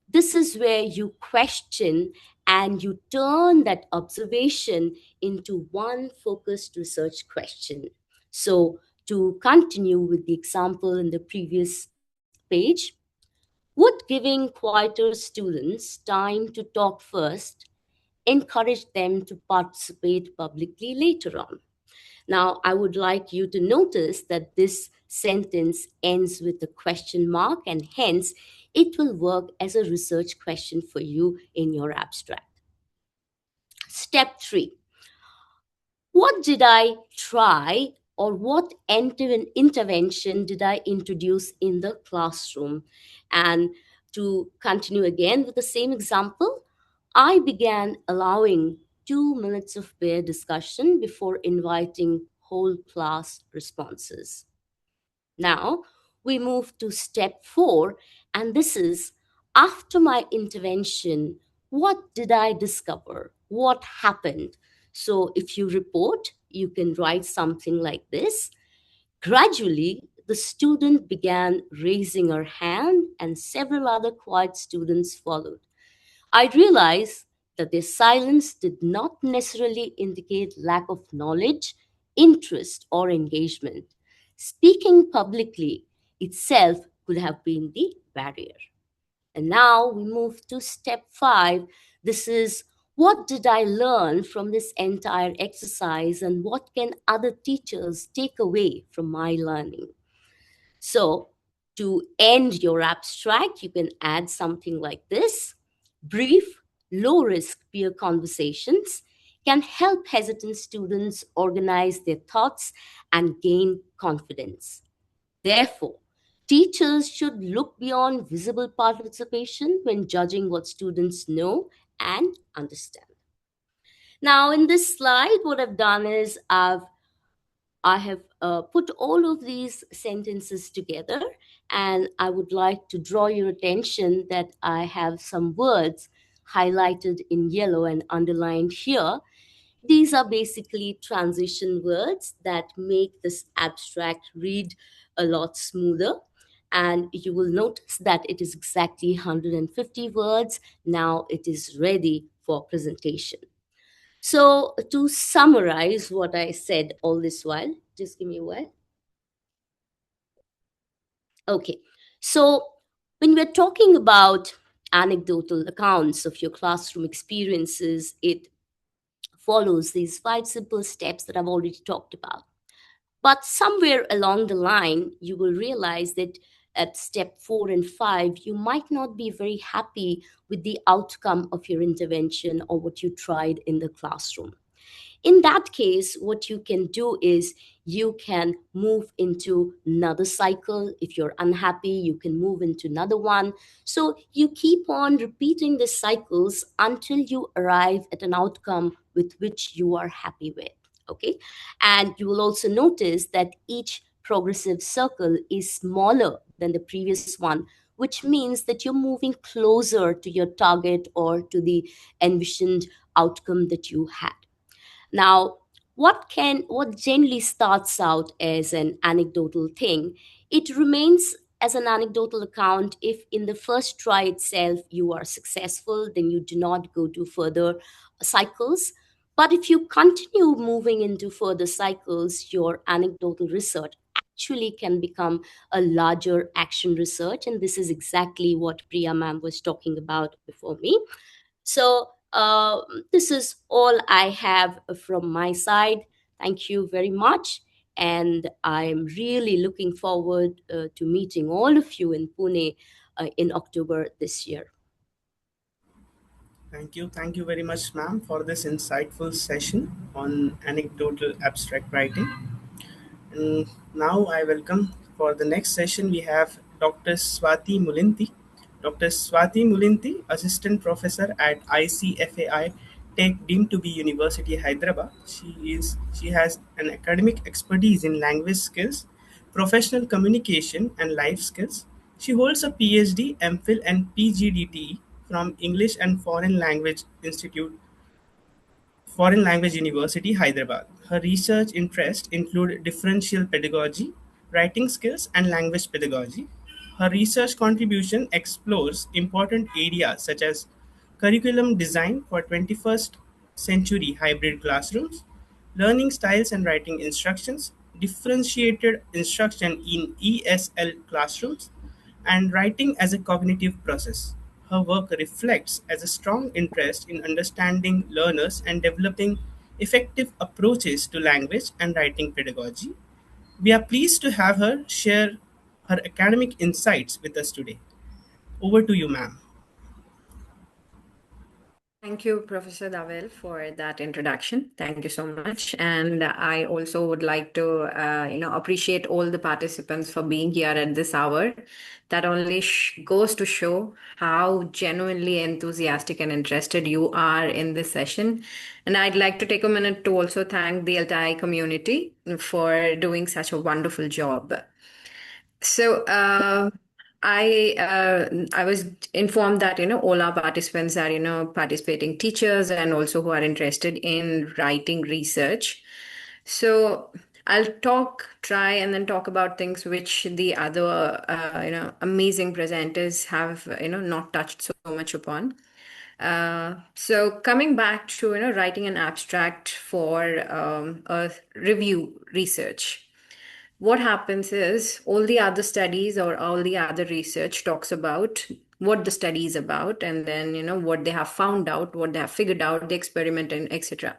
This is where you question and you turn that observation into one focused research question. So, to continue with the example in the previous page, would giving quieter students time to talk first encourage them to participate publicly later on? Now, I would like you to notice that this sentence ends with a question mark, and hence it will work as a research question for you in your abstract. Step three. What did I try, or what intervention did I introduce in the classroom? And to continue again with the same example, I began allowing 2 minutes of peer discussion before inviting whole class responses. Now we move to step four, and this is after my intervention, what did I discover? What happened? So if you report, you can write something like this. Gradually, the student began raising her hand, and several other quiet students followed. I realized that their silence did not necessarily indicate lack of knowledge, interest, or engagement. Speaking publicly itself could have been the barrier. And now we move to step five. This is what did I learn from this entire exercise, and what can other teachers take away from my learning? So, to end your abstract, you can add something like this. Brief, low risk peer conversations can help hesitant students organize their thoughts and gain confidence. Therefore, teachers should look beyond visible participation when judging what students know and understand. Now, in this slide, what I've done is I have put all of these sentences together, and I would like to draw your attention that I have some words highlighted in yellow and underlined here. These are basically transition words that make this abstract read a lot smoother. And you will notice that it is exactly 150 words. Now it is ready for presentation. So, to summarize what I said all this while, just give me a while. Okay, so when we're talking about anecdotal accounts of your classroom experiences, it follows these 5 simple steps that I've already talked about. But somewhere along the line, you will realize that at step 4 and 5, you might not be very happy with the outcome of your intervention or what you tried in the classroom. In that case, what you can do is you can move into another cycle. If you're unhappy, you can move into another one. So you keep on repeating the cycles until you arrive at an outcome with which you are happy with. Okay. And you will also notice that each progressive circle is smaller than the previous one, which means that you're moving closer to your target or to the envisioned outcome that you had. Now, what generally starts out as an anecdotal thing, it remains as an anecdotal account if in the first try itself you are successful, then you do not go to further cycles. But if you continue moving into further cycles, your anecdotal research actually can become a larger action research. And this is exactly what Priya ma'am was talking about before me. So this is all I have from my side. Thank you very much. And I'm really looking forward to meeting all of you in Pune in October this year.
Thank you very much, ma'am, for this insightful session on anecdotal abstract writing. And now I welcome for the next session, we have Dr. Swati Mulinti. Dr. Swati Mulinti, Assistant Professor at ICFAI Tech deemed to be University Hyderabad. She has an academic expertise in language skills, professional communication, and life skills. She holds a PhD, MPhil, and PGDTE from English and Foreign Language University, Hyderabad. Her research interests include differential pedagogy, writing skills, and language pedagogy. Her research contribution explores important areas such as curriculum design for 21st century hybrid classrooms, learning styles and writing instructions, differentiated instruction in ESL classrooms, and writing as a cognitive process. Her work reflects as a strong interest in understanding learners and developing effective approaches to language and writing pedagogy. We are pleased to have her share her academic insights with us today. Over to you, ma'am.
Thank you, Professor Davel, for that introduction. Thank you so much. And I also would like to, appreciate all the participants for being here at this hour. That only goes to show how genuinely enthusiastic and interested you are in this session. And I'd like to take a minute to also thank the ELTAI community for doing such a wonderful job. So I was informed that all our participants are participating teachers and also who are interested in writing research. So I'll try and then talk about things which the other amazing presenters have not touched so much upon. So coming back to writing an abstract for a review research, what happens is all the other studies or all the other research talks about what the study is about, and then what they have found out, what they have figured out, the experiment, and etc.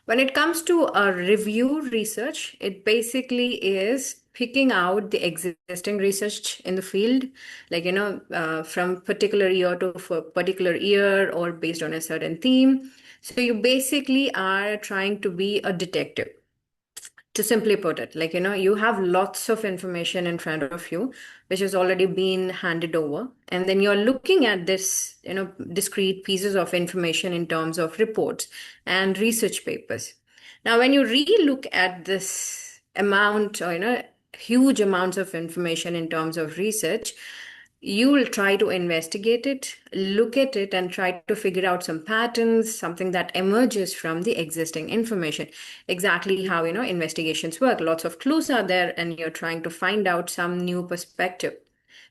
When it comes to a review research, it basically is picking out the existing research in the field, like from particular year to particular year or based on a certain theme. So you basically are trying to be a detective, to simply put it. Like you have lots of information in front of you which has already been handed over, and then you're looking at this discrete pieces of information in terms of reports and research papers. Now when you re-look at this amount or huge amounts of information in terms of research, you will try to investigate it, look at it, and try to figure out some patterns, something that emerges from the existing information. Exactly how investigations work. Lots of clues are there, and you're trying to find out some new perspective.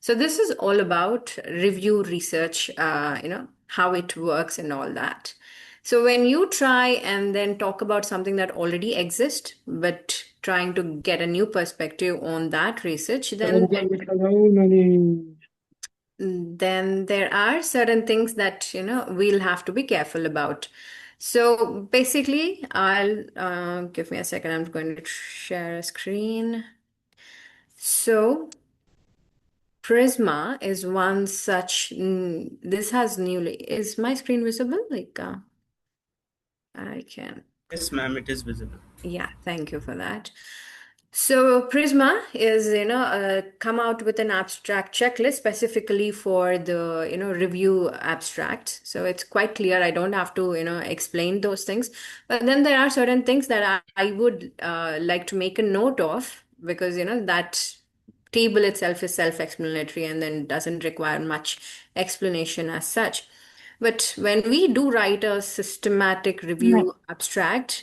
So this is all about review research, how it works and all that. So when you try and then talk about something that already exists, but trying to get a new perspective on that research, then there are certain things that we'll have to be careful about. So basically, I'll give me a second. I'm going to share a screen. So Prisma is one such. This has newly. Is my screen visible? Like I can.
Yes, ma'am, it is visible.
Yeah, thank you for that. So Prisma is, come out with an abstract checklist specifically for the, review abstract. So it's quite clear. I don't have to, explain those things. But then there are certain things that I would like to make a note of, because, that table itself is self-explanatory and then doesn't require much explanation as such. But when we do write a systematic review abstract,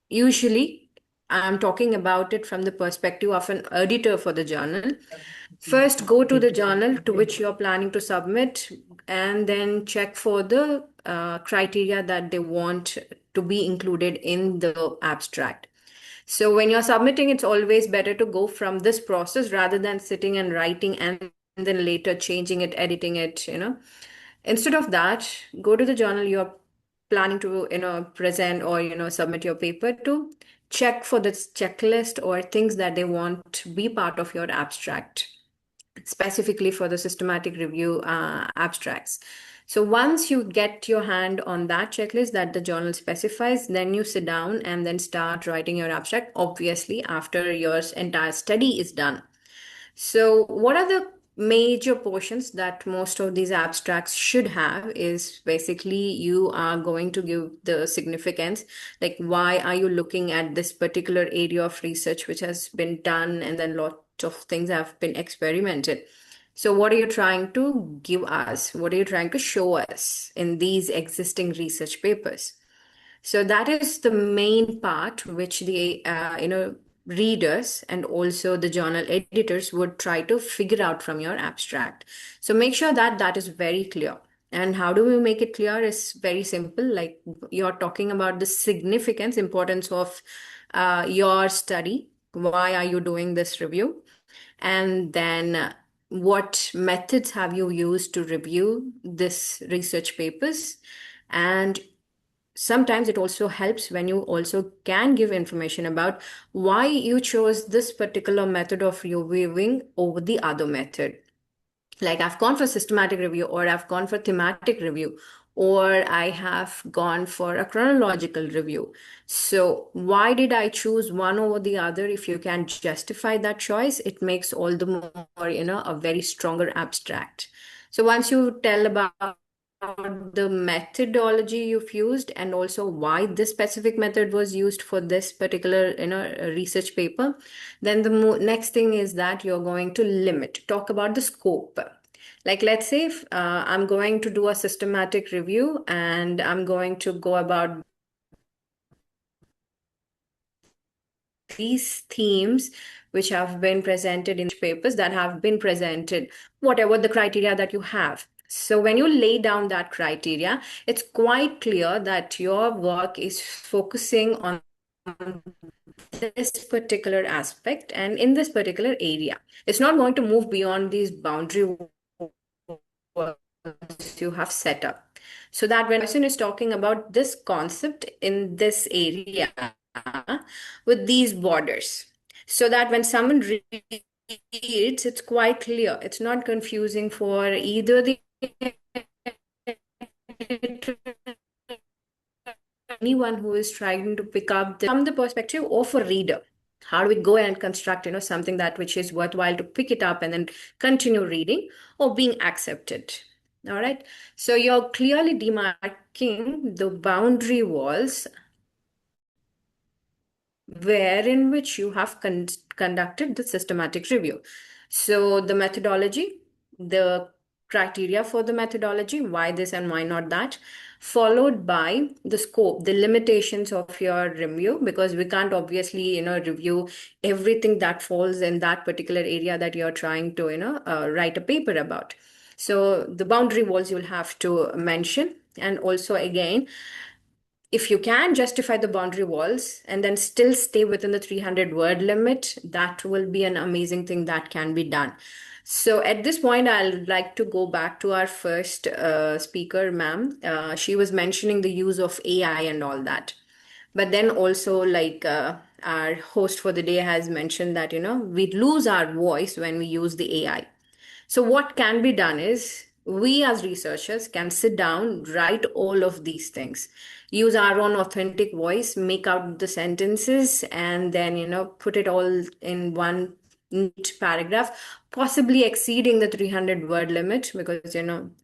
usually I'm talking about it from the perspective of an editor for the journal. First, go to the journal to which you're planning to submit, and then check for the criteria that they want to be included in the abstract. So when you're submitting, it's always better to go from this process rather than sitting and writing and then later changing it, editing it, Instead of that, go to the journal you're planning to, present or, submit your paper to. Check for this checklist or things that they want to be part of your abstract, specifically for the systematic review abstracts. So once you get your hand on that checklist that the journal specifies, then you sit down and then start writing your abstract, obviously after your entire study is done. So, what are the major portions that most of these abstracts should have is basically you are going to give the significance, like why are you looking at this particular area of research which has been done and then lot of things have been experimented. So, what are you trying to give us? What are you trying to show us in these existing research papers? So that is the main part which the readers and also the journal editors would try to figure out from your abstract. So make sure that that is very clear. And how do we make it clear is very simple. Like you're talking about the significance, importance of your study. Why are you doing this review? And then what methods have you used to review this research papers? And sometimes it also helps when you also can give information about why you chose this particular method of reviewing over the other method. Like I've gone for systematic review, or I've gone for thematic review, or I have gone for a chronological review. So why did I choose one over the other? If you can justify that choice, it makes all the more, a very stronger abstract. So once you tell about the methodology you've used and also why this specific method was used for this particular research paper, then the next thing is that you're going to talk about the scope. Like let's say if, I'm going to do a systematic review and I'm going to go about these themes which have been presented in papers that have been presented, whatever the criteria that you have. So when you lay down that criteria, it's quite clear that your work is focusing on this particular aspect and in this particular area. It's not going to move beyond these boundary walls you have set up. So that when a person is talking about this concept in this area with these borders, so that when someone reads, it's quite clear. It's not confusing for either the anyone who is trying to pick up from the perspective of a reader. How do we go and construct something that which is worthwhile to pick it up and then continue reading or being accepted? All right, so you're clearly demarking the boundary walls wherein which you have conducted the systematic review. So the methodology, the criteria for the methodology, why this and why not that, followed by the scope, the limitations of your review, because we can't obviously review everything that falls in that particular area that you're trying to write a paper about. So the boundary walls you'll have to mention. And also again, if you can justify the boundary walls and then still stay within the 300 word limit, that will be an amazing thing that can be done. So at this point, I'll like to go back to our first speaker, ma'am. She was mentioning the use of AI and all that. But then also like our host for the day has mentioned that, we lose our voice when we use the AI. So what can be done is we as researchers can sit down, write all of these things, use our own authentic voice, make out the sentences, and then, put it all in one neat paragraph, possibly exceeding the 300 word limit because,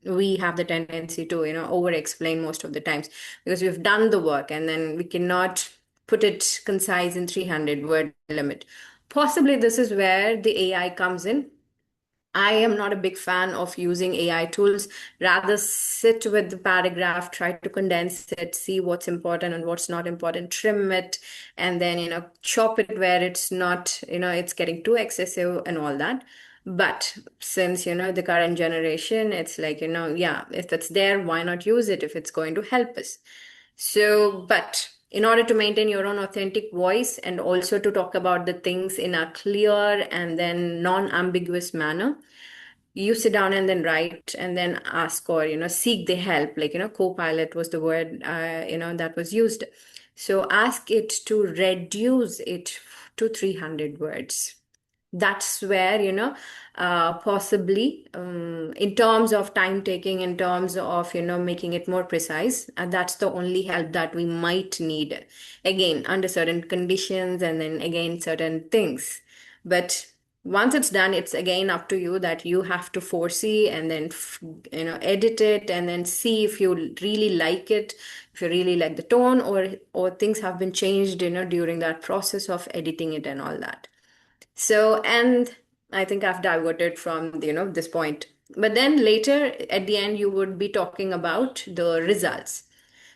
we have the tendency to, over explain most of the times because we've done the work and then we cannot put it concise in 300 word limit. Possibly this is where the AI comes in. I am not a big fan of using AI tools. Rather, sit with the paragraph, try to condense it, see what's important and what's not important, trim it, and then, chop it where it's not, it's getting too excessive and all that. But since, the current generation, it's like, yeah, if it's there, why not use it if it's going to help us? So, but in order to maintain your own authentic voice and also to talk about the things in a clear and then non-ambiguous manner, you sit down and then write and then ask or seek the help, like co-pilot was the word that was used. So ask it to reduce it to 300 words. That's where possibly in terms of time taking, in terms of making it more precise, and that's the only help that we might need, again under certain conditions and then again certain things. But once it's done, it's again up to you that you have to foresee and then edit it and then see if you really like it, if you really like the tone, or things have been changed during that process of editing it and all that. So, and I think I've diverted from this point, but then later at the end you would be talking about the results.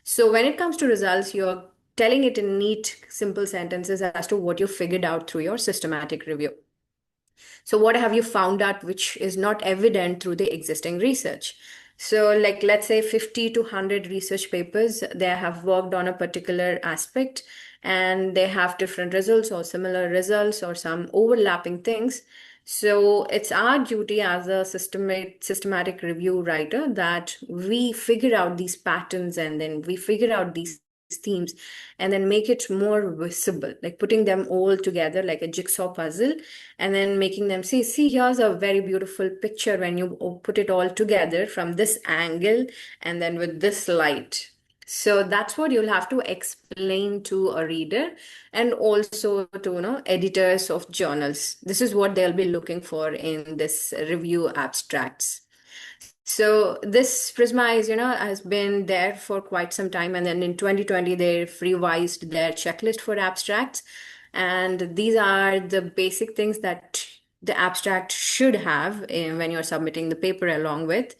So when it comes to results, you're telling it in neat simple sentences as to what you figured out through your systematic review. So, what have you found out which is not evident through the existing research? So, like, let's say 50 to 100 research papers, they have worked on a particular aspect and they have different results or similar results or some overlapping things. So, it's our duty as a systematic review writer that we figure out these patterns and then we figure out these themes and then make it more visible, like putting them all together like a jigsaw puzzle and then making them see, here's a very beautiful picture when you put it all together from this angle and then with this light. So that's what you'll have to explain to a reader and also to editors of journals. This is what they'll be looking for in this review abstracts. So this Prisma has been there for quite some time, and then in 2020 they've revised their checklist for abstracts, and these are the basic things that the abstract should have when you're submitting the paper along with.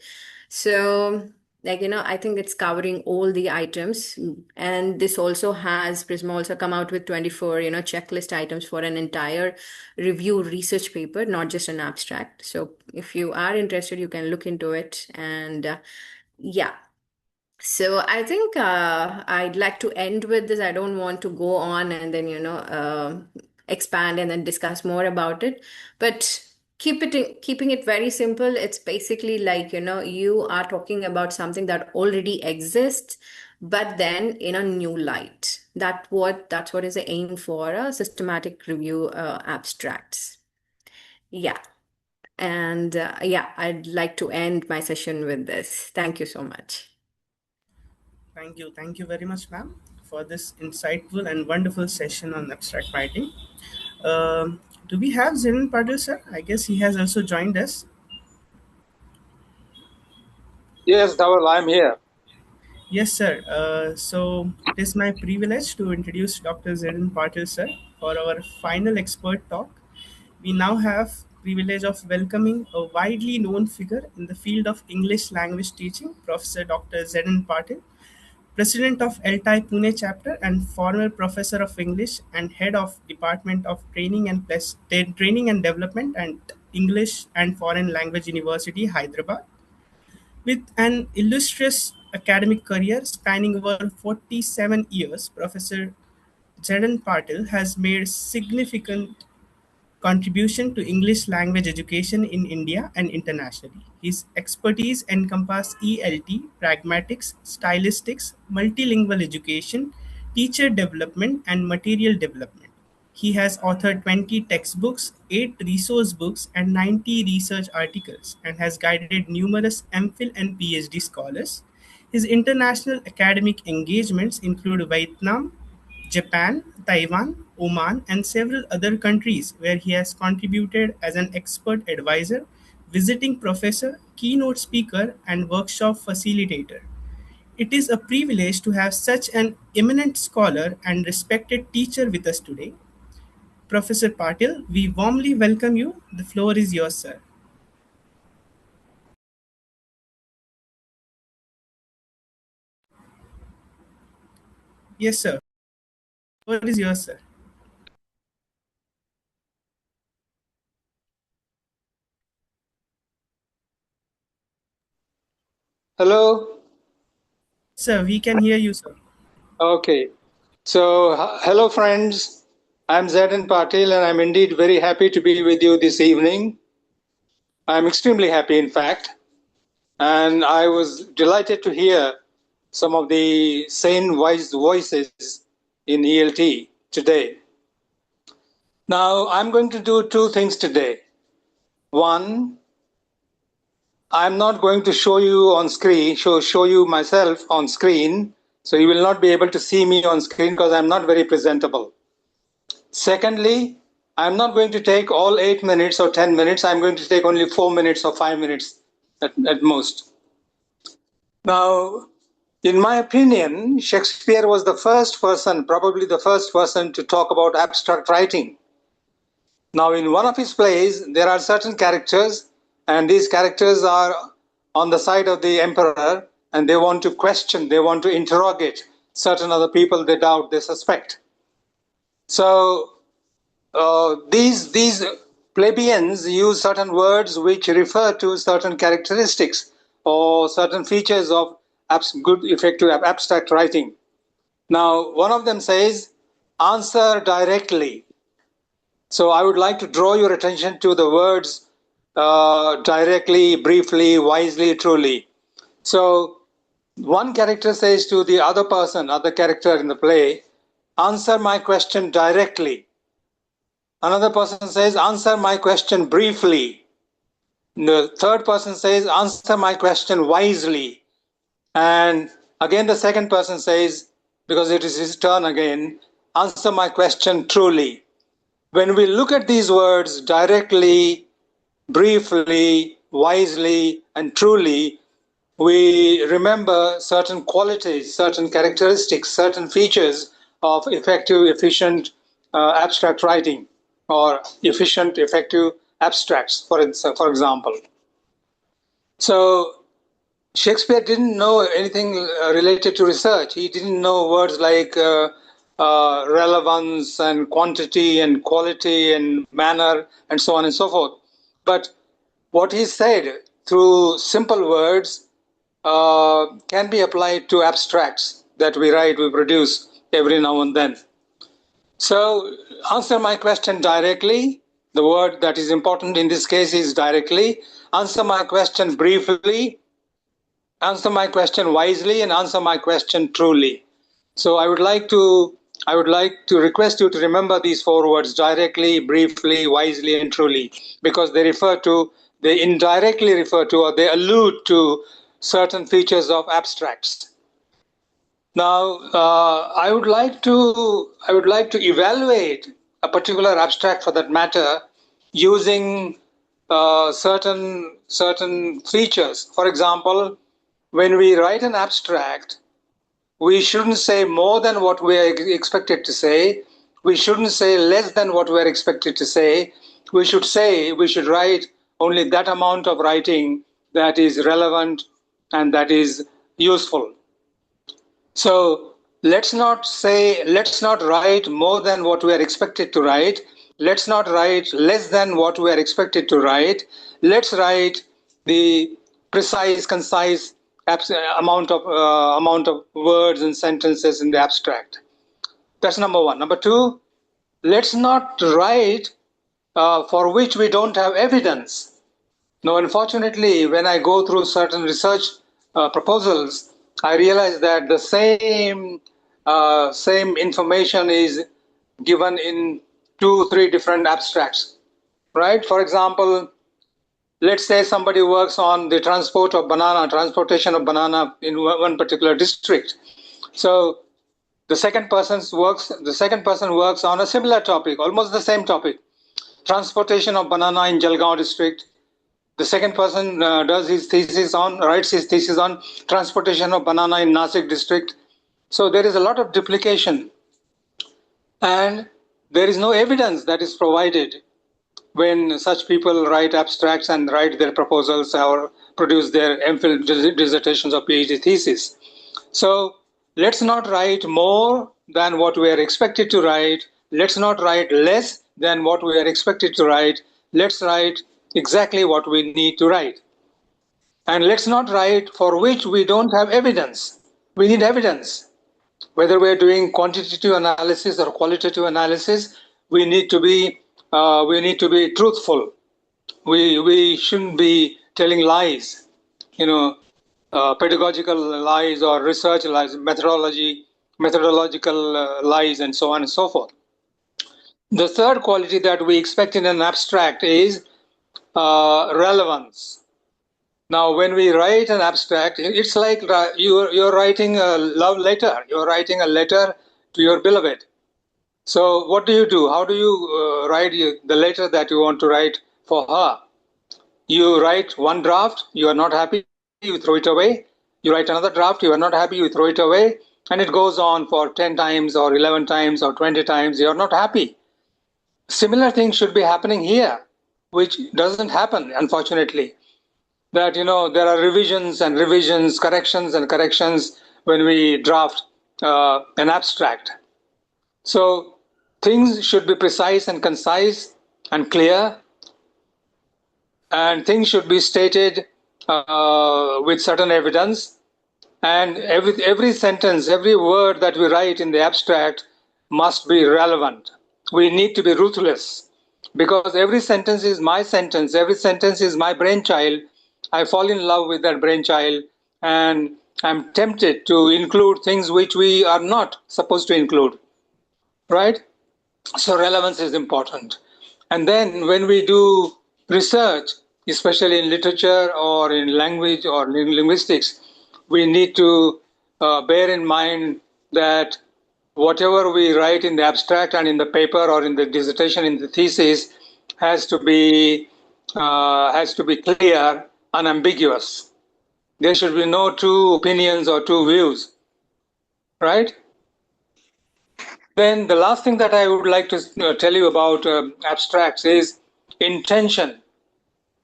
So I think it's covering all the items, and this also has Prisma also come out with 24 checklist items for an entire review research paper, not just an abstract. So if you are interested, you can look into it. And yeah, so I think I'd like to end with this. I don't want to go on and then expand and then discuss more about it, but keeping it very simple. It's basically like you are talking about something that already exists, but then in a new light. That's what is the aim for a systematic review abstracts. Yeah. And yeah, I'd like to end my session with this. Thank you so much.
Thank you very much, ma'am, for this insightful and wonderful session on abstract writing. Do we have Ziran Patil, sir? I guess he has also joined us.
Yes, Dhaval, I'm here.
Yes, sir. So it is my privilege to introduce Dr. Ziran Patil, sir, for our final expert talk. We now have privilege of welcoming a widely known figure in the field of English language teaching, Professor Dr. Ziran Patil, President of ELTAI Pune chapter and former Professor of English and Head of Department of Training and Development and English and Foreign Language University, Hyderabad. With an illustrious academic career spanning over 47 years, Professor Jadan Patil has made significant contribution to English language education in India and internationally. His expertise encompass ELT, pragmatics, stylistics, multilingual education, teacher development, and material development. He has authored 20 textbooks, 8 resource books, and 90 research articles, and has guided numerous MPhil and PhD scholars. His international academic engagements include Vietnam, Japan, Taiwan, Oman, and several other countries where he has contributed as an expert advisor, visiting professor, keynote speaker, and workshop facilitator. It is a privilege to have such an eminent scholar and respected teacher with us today. Professor Patil, we warmly welcome you. The floor is yours, sir. Yes, sir. The floor is yours, sir.
Hello?
Sir, we can hear you, sir.
Okay. So, hello, friends. I'm Zadan Patil, and I'm indeed very happy to be with you this evening. I'm extremely happy, in fact. And I was delighted to hear some of the sane, wise voices in ELT today. Now, I'm going to do two things today. One, I'm not going to show you on screen, show you myself on screen. So you will not be able to see me on screen because I'm not very presentable. Secondly, I'm not going to take all 8 minutes or 10 minutes. I'm going to take only 4 minutes or 5 minutes at most. Now, in my opinion, Shakespeare was the first person, probably the first person to talk about abstract writing. Now, in one of his plays, there are certain characters, and these characters are on the side of the emperor, and they want to question, they want to interrogate certain other people they doubt, they suspect. So these plebeians use certain words which refer to certain characteristics or certain features of good, effective abstract writing. Now, one of them says, answer directly. So I would like to draw your attention to the words directly, briefly, wisely, truly. So one character says to the other person, other character in the play, answer my question directly. Another person says, answer my question briefly. The third person says, answer my question wisely. And again, the second person says, because it is his turn again, answer my question truly. When we look at these words directly, briefly, wisely, and truly, we remember certain qualities, certain characteristics, certain features of effective, efficient abstract writing, or efficient, effective abstracts, for example. So Shakespeare didn't know anything related to research. He didn't know words like relevance and quantity and quality and manner and so on and so forth. But what he said through simple words can be applied to abstracts that we write, we produce every now and then. So answer my question directly. The word that is important in this case is directly. Answer my question briefly. Answer my question wisely, and answer my question truly. So I would like to request you to remember these 4 words: directly, briefly, wisely, and truly, because they indirectly refer to, or they allude to certain features of abstracts. Now, I would like to evaluate a particular abstract, for that matter, using certain features. For example, when we write an abstract, we shouldn't say more than what we are expected to say. We shouldn't say less than what we are expected to say. We should write only that amount of writing that is relevant and that is useful. So let's not write more than what we are expected to write. Let's not write less than what we are expected to write. Let's write the precise, concise amount of words and sentences in the abstract. That's number 1. Number 2, let's not write for which we don't have evidence. Now, unfortunately, when I go through certain research proposals, I realize that the same information is given in 2-3 different abstracts, right? For example, let's say somebody works on the transportation of banana in one particular district. So the second person works on a similar topic, almost the same topic, transportation of banana in Jalgaon district. The second person writes his thesis on transportation of banana in Nasik district. So there is a lot of duplication, and there is no evidence that is provided when such people write abstracts and write their proposals or produce their MPhil dissertations or PhD thesis. So let's not write more than what we are expected to write. Let's not write less than what we are expected to write. Let's write exactly what we need to write. And let's not write for which we don't have evidence. We need evidence. Whether we're doing quantitative analysis or qualitative analysis, we need to be truthful. We shouldn't be telling lies, pedagogical lies or research lies, methodological lies, and so on and so forth. The third quality that we expect in an abstract is relevance. Now, when we write an abstract, it's like you're writing a love letter. You're writing a letter to your beloved. So what do you do? How do you write the letter that you want to write for her? You write one draft, you are not happy, you throw it away. You write another draft, you are not happy, you throw it away. And it goes on for 10 times or 11 times or 20 times. You are not happy. Similar things should be happening here, which doesn't happen, unfortunately. That, there are revisions and revisions, corrections and corrections when we draft an abstract. So things should be precise and concise and clear, and things should be stated with certain evidence. And every sentence, every word that we write in the abstract must be relevant. We need to be ruthless, because every sentence is my sentence. Every sentence is my brainchild. I fall in love with that brainchild, and I'm tempted to include things which we are not supposed to include, right? So relevance is important. And then when we do research, especially in literature or in language or in linguistics, we need to bear in mind that whatever we write in the abstract and in the paper or in the dissertation, in the thesis, has to be clear, unambiguous. There should be no two opinions or two views, right? Then the last thing that I would like to tell you about abstracts is intention.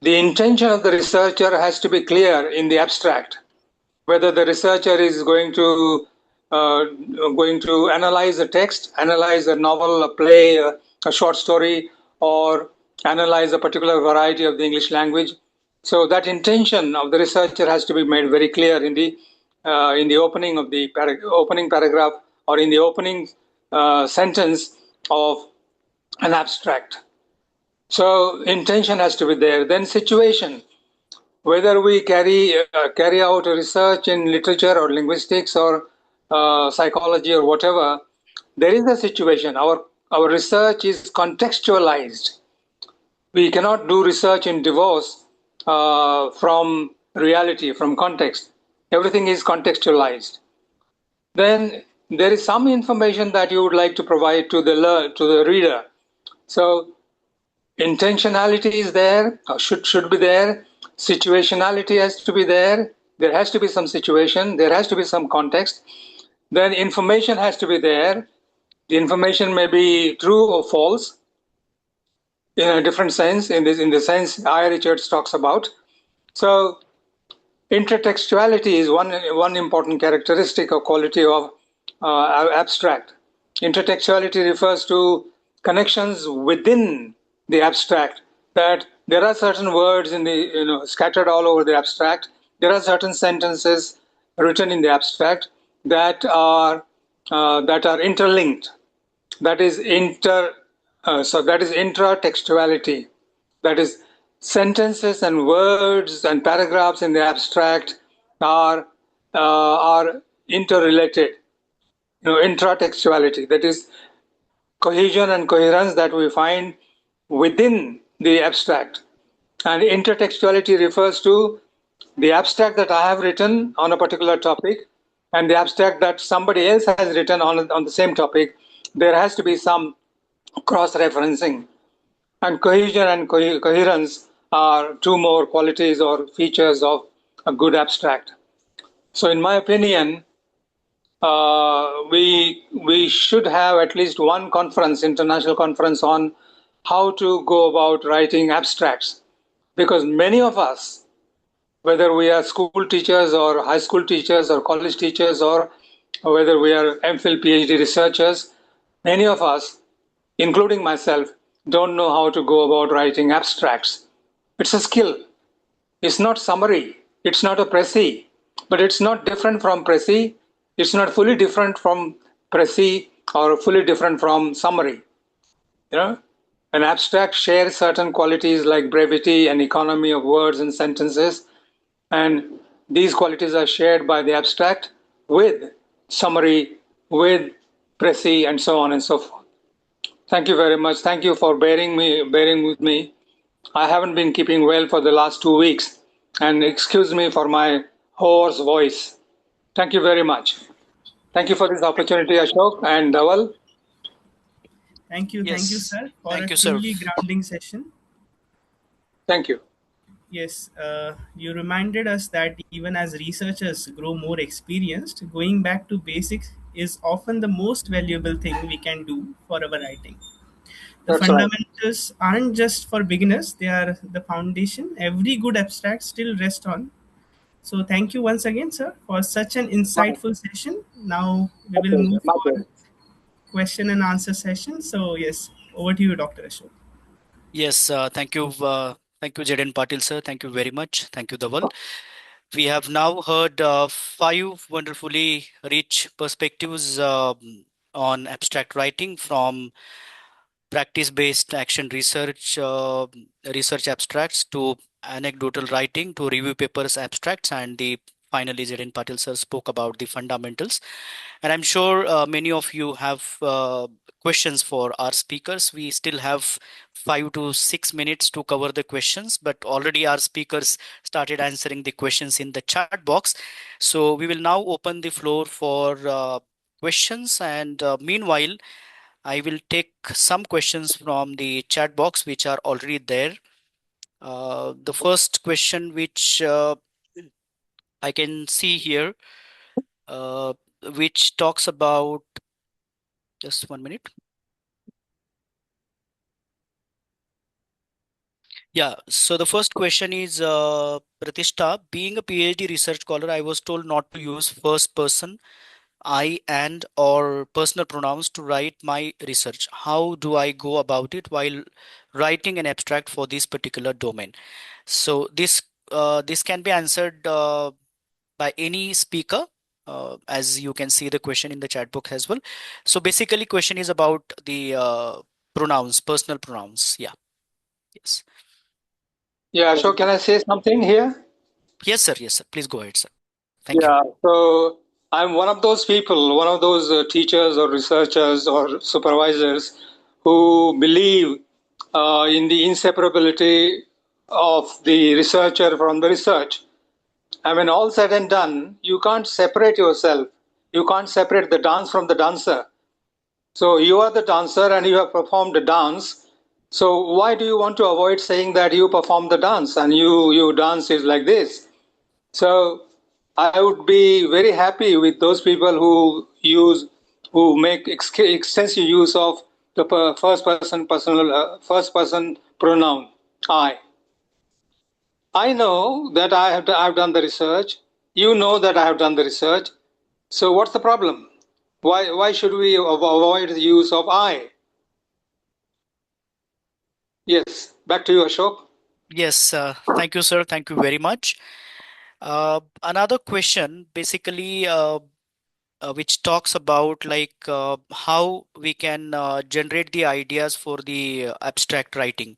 The intention of the researcher has to be clear in the abstract. Whether the researcher is going to analyze a text, analyze a novel, a play, a short story, or analyze a particular variety of the English language. So that intention of the researcher has to be made very clear in the opening of the opening paragraph or in the opening sentence of an abstract. So intention has to be there. Then situation. Whether we carry out a research in literature or linguistics or psychology or whatever, there is a situation. Our research is contextualized. We cannot do research in divorce from reality, from context. Everything is contextualized. Then there is some information that you would like to provide to the reader. So intentionality is there, or should be there. Situationality has to be there. There has to be some situation. There has to be some context. Then information has to be there. The information may be true or false in a different sense, in the sense I. Richards talks about. So intertextuality is one important characteristic or quality of abstract. Intertextuality refers to connections within the abstract, that there are certain words in the scattered all over the abstract. There are certain sentences written in the abstract that are interlinked. That is intratextuality. That is, sentences and words and paragraphs in the abstract are interrelated. Intratextuality. That is cohesion and coherence that we find within the abstract. And intertextuality refers to the abstract that I have written on a particular topic and the abstract that somebody else has written on the same topic. There has to be some cross-referencing. And cohesion and coherence are two more qualities or features of a good abstract. So in my opinion, we should have at least one conference, international conference, on how to go about writing abstracts, because many of us, whether we are school teachers or high school teachers or college teachers, or whether we are MPhil, PhD researchers, many of us, including myself, don't know how to go about writing abstracts. It's a skill. It's not summary. It's not a précis, but it's not different from précis. It's not fully different from précis or fully different from summary. An abstract shares certain qualities like brevity and economy of words and sentences, and these qualities are shared by the abstract with summary, with précis, and so on and so forth. Thank you very much. Thank you for bearing with me. I haven't been keeping well for the last 2 weeks, and excuse me for my hoarse voice. Thank you very much. Thank you for this opportunity, Ashok and Dhaval.
Thank you,
Yes.
sir, for a
Thank you, sir.
truly grounding session.
Thank you.
Yes, you reminded us that even as researchers grow more experienced, going back to basics is often the most valuable thing we can do for our writing. The
That's right.
fundamentals aren't just for beginners, they are the foundation every good abstract still rests on. So, thank you once again, sir, for such an
My
insightful session. Now, we
my
will
pleasure.
move
My
for
pleasure.
question and answer session. So, yes, over to you, Dr. Ashok.
Yes, thank you, Jaden Patil, sir. Thank you very much. Thank you, Dhaval. We have now heard five wonderfully rich perspectives on abstract writing, from practice-based action research, research abstracts, to anecdotal writing, to review papers abstracts, and the finally Jaden Patil sir spoke about the fundamentals. And I'm sure many of you have questions for our speakers. We still have 5 to 6 minutes to cover the questions, but already our speakers started answering the questions in the chat box. So we will now open the floor for questions. And meanwhile, I will take some questions from the chat box which are already there. The first question which I can see here, uh, which talks about, just 1 minute. Yeah, so the first question is, Pratishtha, being a PhD research scholar, I was told not to use first person, I, and, or personal pronouns to write my research. How do I go about it while writing an abstract for this particular domain? So this can be answered by any speaker, as you can see the question in the chat box as well. So basically, question is about the pronouns, personal pronouns. Yeah. Yes.
Yeah, Ashok, can I say something here?
Yes, sir. Yes, sir. Please go ahead, sir. Thank you.
Yeah, so I'm one of those people, one of those teachers or researchers or supervisors who believe in the inseparability of the researcher from the research. I mean, all said and done, you can't separate yourself. You can't separate the dance from the dancer. So you are the dancer and you have performed the dance. So why do you want to avoid saying that you perform the dance and you dance is like this? So I would be very happy with those people who make extensive use of the first person pronoun I. I know that I've done the research. You know that I have done the research. So what's the problem? Why should we avoid the use of I? Yes, back to you, Ashok.
Yes. Thank you, sir. Thank you very much. Another question, basically, which talks about like how we can generate the ideas for the abstract writing.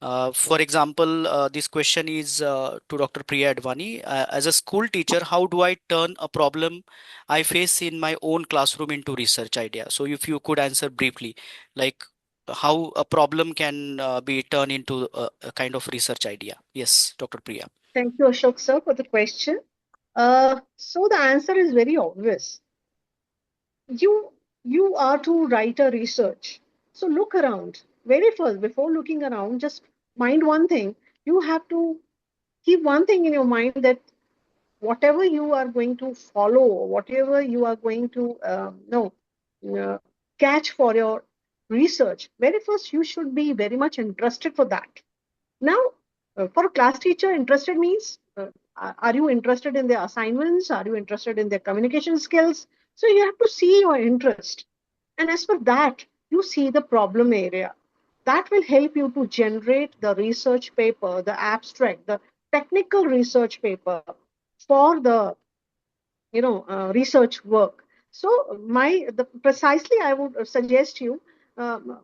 For example, this question is to Dr. Priya Advani. As a school teacher, how do I turn a problem I face in my own classroom into research idea? So if you could answer briefly, like how a problem can be turned into a kind of research idea. Yes, Dr. Priya.
Thank you, Ashok sir, for the question. So the answer is very obvious. You are to write a research. So look around. Very first, before looking around, just mind one thing. You have to keep one thing in your mind, that whatever you are going to follow, whatever you are going to uh, catch for your research, very first you should be very much interested for that. Now, for a class teacher, interested means, are you interested in their assignments? Are you interested in their communication skills? So you have to see your interest. And as for that, you see the problem area. That will help you to generate the research paper, the abstract, the technical research paper for the research work. So precisely I would suggest you,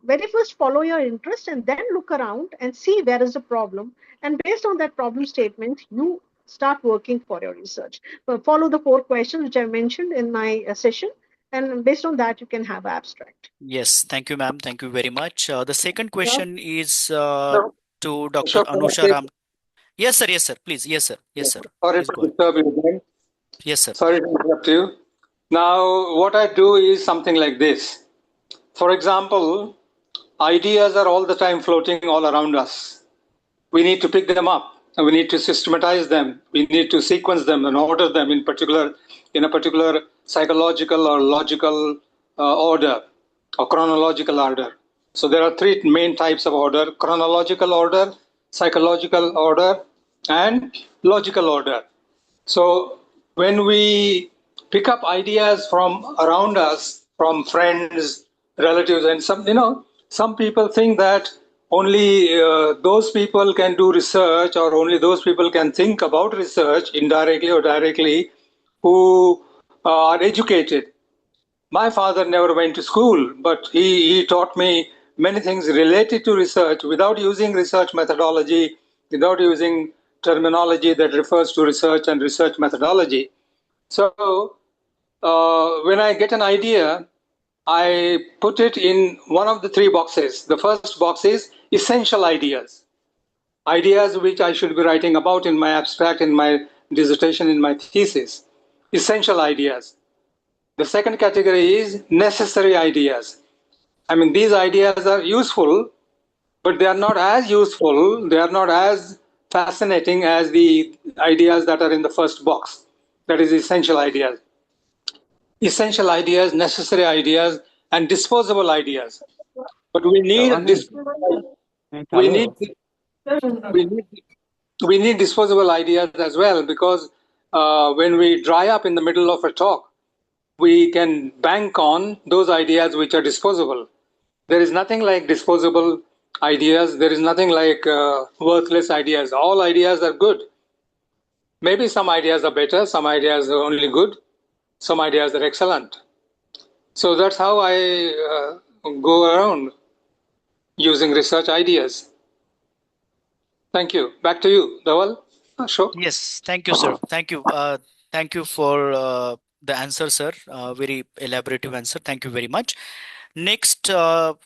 very first follow your interest and then look around and see where is the problem, and based on that problem statement you start working for your research. Follow the 4 questions which I mentioned in my session, and based on that you can have abstract.
Yes, thank you, ma'am. Thank you very much. The second
Yeah.
question is
So,
to Dr.
Ashok, can I
Anusha
say,
Ram. Yes, sir. Yes, sir. Please. Yes, sir. Yes, sir.
sorry
Please
to
go ahead.
disturb you again.
Yes, sir.
Sorry to interrupt you. Now, what I do is something like this. For example, ideas are all the time floating all around us. We need to pick them up and we need to systematize them. We need to sequence them and order them in a particular psychological or logical order or chronological order. So there are three main types of order: chronological order, psychological order, and logical order. So when we pick up ideas from around us, from friends, relatives, and some people think that only those people can do research, or only those people can think about research indirectly or directly who are educated. My father never went to school, but he taught me many things related to research without using research methodology, without using terminology that refers to research and research methodology. So when I get an idea, I put it in one of the three boxes. The first box is essential ideas, ideas which I should be writing about in my abstract, in my dissertation, in my thesis, essential ideas. The second category is necessary ideas. I mean, these ideas are useful, but they are not as useful, they are not as fascinating as the ideas that are in the first box. That is essential ideas. Essential ideas, necessary ideas, and disposable ideas. But we need this. We need we need we need disposable ideas as well, because when we dry up in the middle of a talk, we can bank on those ideas which are disposable. There is nothing like disposable ideas. There is nothing like worthless ideas. All ideas are good. Maybe some ideas are better, some ideas are only good, some ideas are excellent. So that's how I go around using research ideas. Thank you. Back to you, Dawal. Ashok.
Yes, thank you, sir. Thank you. Thank you for the answer, sir. Very elaborative answer. Thank you very much. Next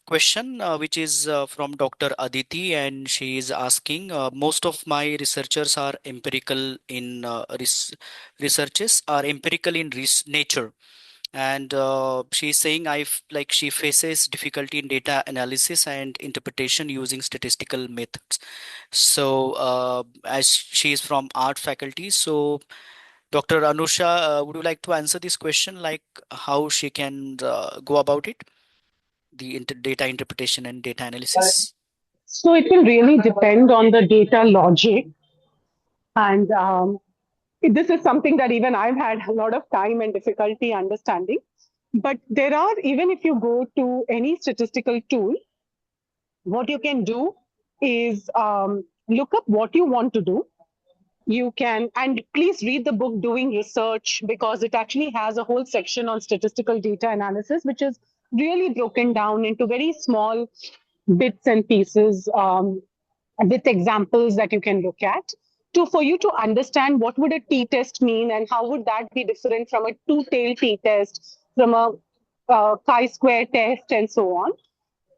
question, which is from Dr. Aditi, and she is asking, most of my researchers are empirical in researches are empirical in nature, and she's saying like she faces difficulty in data analysis and interpretation using statistical methods. So as she is from art faculty, so Dr. Anusha, would you like to answer this question, like how she can go about it, the data interpretation and data analysis?
So it will really depend on the data logic. And this is something that even I've had a lot of time and difficulty understanding. But there are, even if you go to any statistical tool, what you can do is look up what you want to do. You can, and please read the book Doing Research, because it actually has a whole section on statistical data analysis, which is really broken down into very small bits and pieces, with examples that you can look at for you to understand what would a t-test mean and how would that be different from a two-tailed t-test, from a chi-square test, and so on.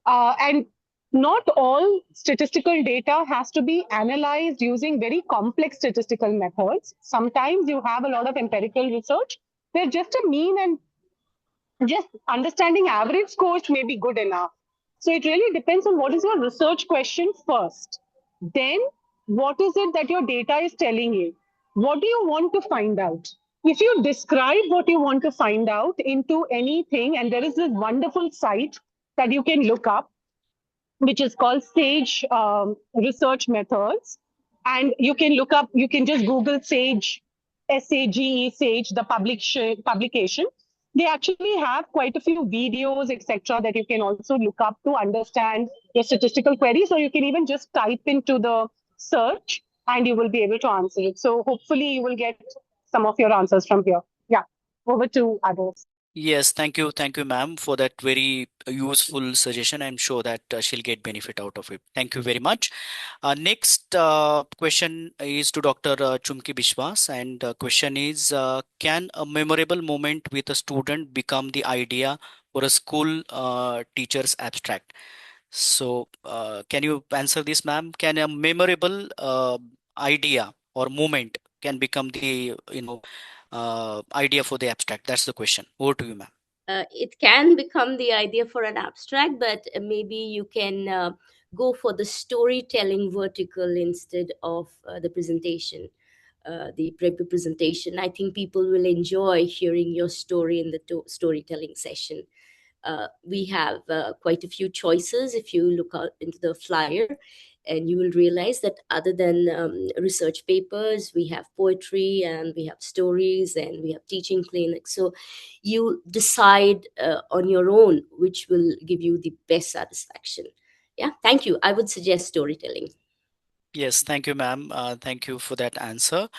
And not all statistical data has to be analyzed using very complex statistical methods. Sometimes you have a lot of empirical research where just a mean and just understanding average scores may be good enough. So it really depends on what is your research question first. Then what is it that your data is telling you? What do you want to find out? If you describe what you want to find out into anything, and there is this wonderful site that you can look up, which is called Sage Research Methods. And you can look up, you can just Google Sage, SAGE, Sage, the publication. They actually have quite a few videos, etc., that you can also look up to understand your statistical queries, or you can even just type into the search and you will be able to answer it. So hopefully you will get some of your answers from here. Yeah, over to others.
Yes, thank you, ma'am, for that very useful suggestion. I'm sure that she'll get benefit out of it. Thank you very much. Next question is to Dr. Chumki Bishwas, and question is, can a memorable moment with a student become the idea for a school teacher's abstract? So, can you answer this, ma'am? Can a memorable idea or moment can become the idea for the abstract? That's the question. Over to you, ma'am.
it can become the idea for an abstract, but maybe you can go for the storytelling vertical instead of the presentation, the presentation. I think people will enjoy hearing your story in the storytelling session. We have quite a few choices if you look out into the flyer, and you will realize that other than research papers, we have poetry and we have stories and we have teaching clinics. So you decide on your own which will give you the best satisfaction. Yeah, thank you. I would suggest storytelling.
Yes, thank you, ma'am. Thank you for that answer.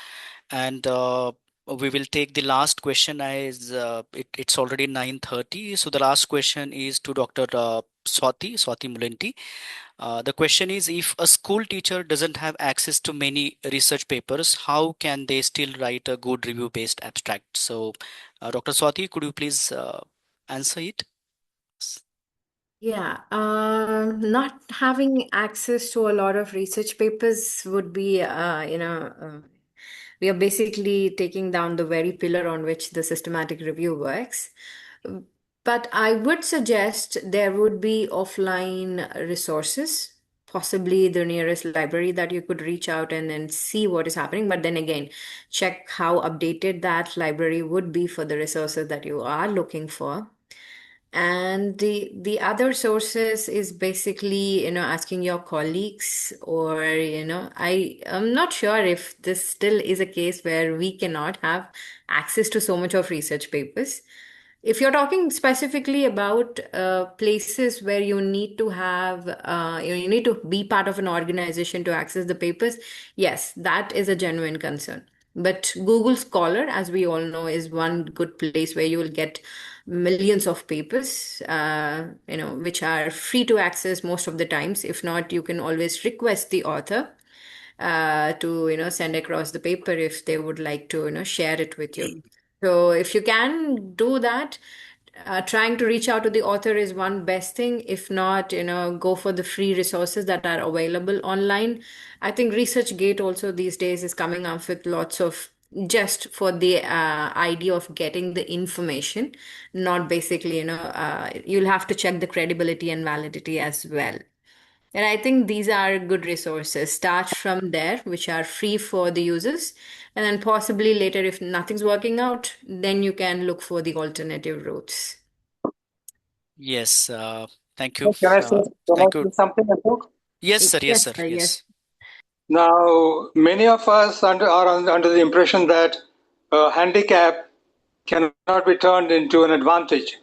And we will take the last question as it's already 9:30. So the last question is to Dr. Swati Mulenti. The question is, if a school teacher doesn't have access to many research papers, how can they still write a good review-based abstract? So, Dr. Swati, could you please answer it?
Yeah, not having access to a lot of research papers would be, we are basically taking down the very pillar on which the systematic review works. But I would suggest there would be offline resources, possibly the nearest library that you could reach out and then see what is happening. But then again, check how updated that library would be for the resources that you are looking for. And the other sources is basically, asking your colleagues, or, I am not sure if this still is a case where we cannot have access to so much of research papers. If you're talking specifically about places where you need to have, you need to be part of an organization to access the papers, yes, that is a genuine concern. But Google Scholar, as we all know, is one good place where you will get millions of papers, which are free to access most of the times. If not, you can always request the author to send across the paper if they would like to share it with you. So if you can do that, trying to reach out to the author is one best thing. If not, go for the free resources that are available online. I think ResearchGate also these days is coming up with lots of, just for the idea of getting the information, not basically, you'll have to check the credibility and validity as well. And I think these are good resources. Start from there, which are free for the users. And then possibly later, if nothing's working out, then you can look for the alternative routes.
Yes, thank you.
Can I say
Thank you.
something, Ashok?
Yes, sir. Yes, sir.
Yes.
Yes.
Now, many of us are under the impression that a handicap cannot be turned into an advantage.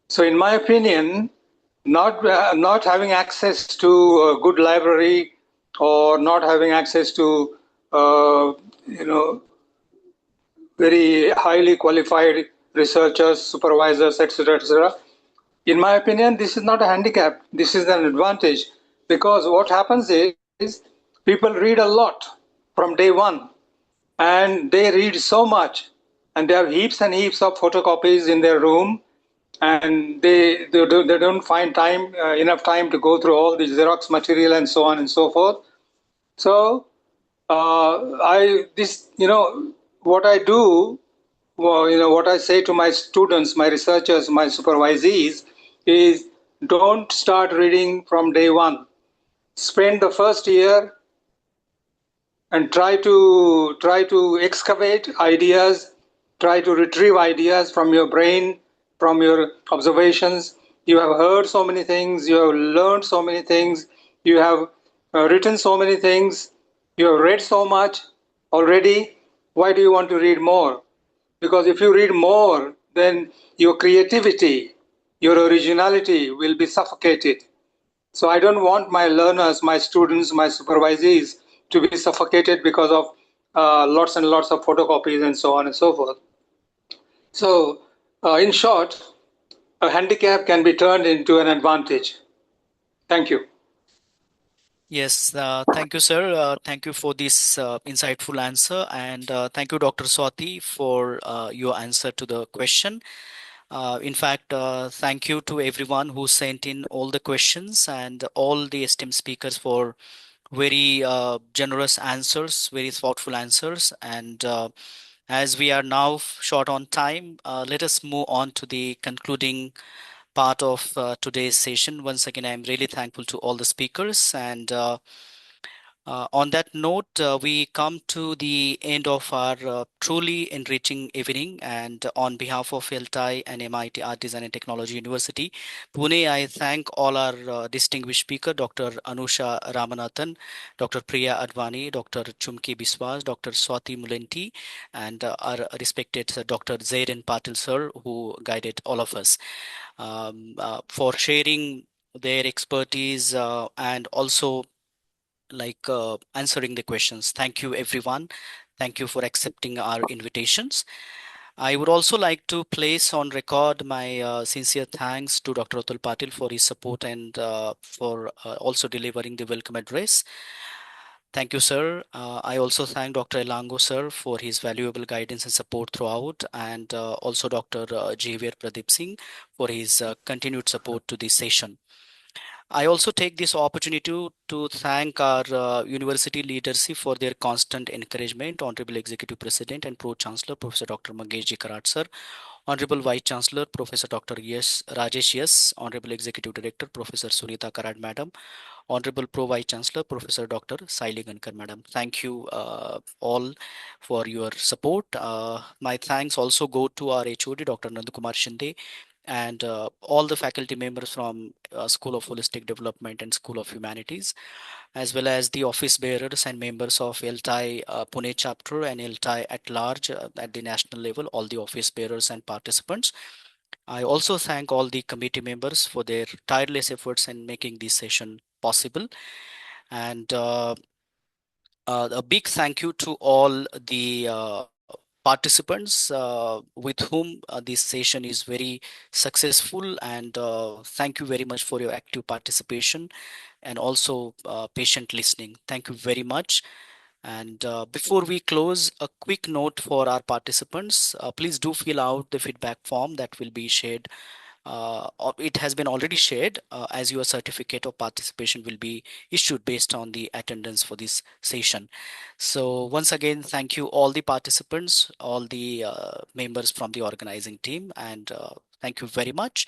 So, in my opinion, not having access to a good library or not having access to very highly qualified researchers, supervisors, etc., in my opinion, this is not a handicap. This is an advantage, because what happens is people read a lot from day one, and they read so much, and they have heaps and heaps of photocopies in their room, and they don't find enough time to go through all the Xerox material and so on and so forth. So what I do, what I say to my students, my researchers, my supervisees is, don't start reading from day one. Spend the first year and try to excavate ideas, try to retrieve ideas from your brain, from your observations. You have heard so many things, you have learned so many things, you have written so many things, you have read so much already. Why do you want to read more? Because if you read more, then your creativity, your originality will be suffocated. So I don't want my learners, my students, my supervisees to be suffocated because of lots and lots of photocopies and so on and so forth. So in short, a handicap can be turned into an advantage. Thank you.
Yes, thank you, sir. Thank you for this insightful answer. And thank you, Dr. Swati, for your answer to the question. In fact, thank you to everyone who sent in all the questions, and all the esteemed speakers for very generous answers, very thoughtful answers. And As we are now short on time, let us move on to the concluding part of today's session. Once again, I'm really thankful to all the speakers, and on that note, we come to the end of our truly enriching evening. And on behalf of ELTAI and MIT Art Design and Technology University, Pune, I thank all our distinguished speaker, Dr. Anusha Ramanathan, Dr. Priya Advani, Dr. Chumki Biswas, Dr. Swati Mulenti, and our respected Dr. Zairin Patil sir, who guided all of us for sharing their expertise and also answering the questions. Thank you, everyone. Thank you for accepting our invitations. I would also like to place on record my sincere thanks to Dr. Atul Patil for his support and for also delivering the welcome address. Thank you, sir. I also thank Dr. Elango, sir, for his valuable guidance and support throughout, and also Dr. Javier Pradeep Singh for his continued support to this session. I also take this opportunity to thank our university leadership for their constant encouragement, Honorable Executive President and Pro-Chancellor, Professor Dr. Mangesh Ji Karat, sir, Honorable Vice Chancellor, Professor Dr. Rajesh Yes, Honorable Executive Director, Professor Sunita Karat, Madam, Honorable Pro Vice Chancellor, Professor Dr. Saili Gankar, Madam. Thank you all for your support. My thanks also go to our HOD, Dr. Nandakumar Shinde, and all the faculty members from School of Holistic Development and School of Humanities, as well as the office bearers and members of ELTAI Pune chapter and ELTAI at large at the national level, all the office bearers and participants. I also thank all the committee members for their tireless efforts in making this session possible. And a big thank you to all the participants with whom this session is very successful, and thank you very much for your active participation and also patient listening. Thank you very much. And before we close, a quick note for our participants. Please do fill out the feedback form that will be shared. It has been already shared as your certificate of participation will be issued based on the attendance for this session. So once again, thank you all the participants, all the members from the organizing team, and thank you very much.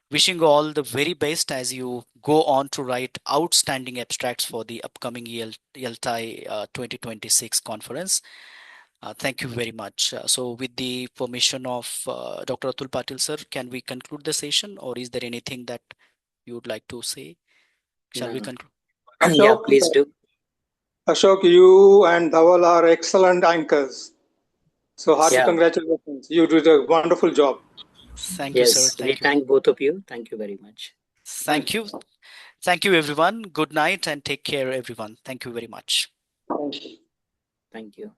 Wishing you all the very best as you go on to write outstanding abstracts for the upcoming ELTAI 2026 conference. Thank you very much. So with the permission of Dr. Atul Patil, sir, can we conclude the session, or is there anything that you would like to say? Shall we conclude?
Yeah, please do.
Ashok, you and Dhawal are excellent anchors. So hearty congratulations. You did a wonderful job.
Thank you, sir.
Thank you. Thank both of you. Thank you very much.
Thank you. Thank you, everyone. Good night and take care, everyone. Thank you very much.
Thank you.
Thank you.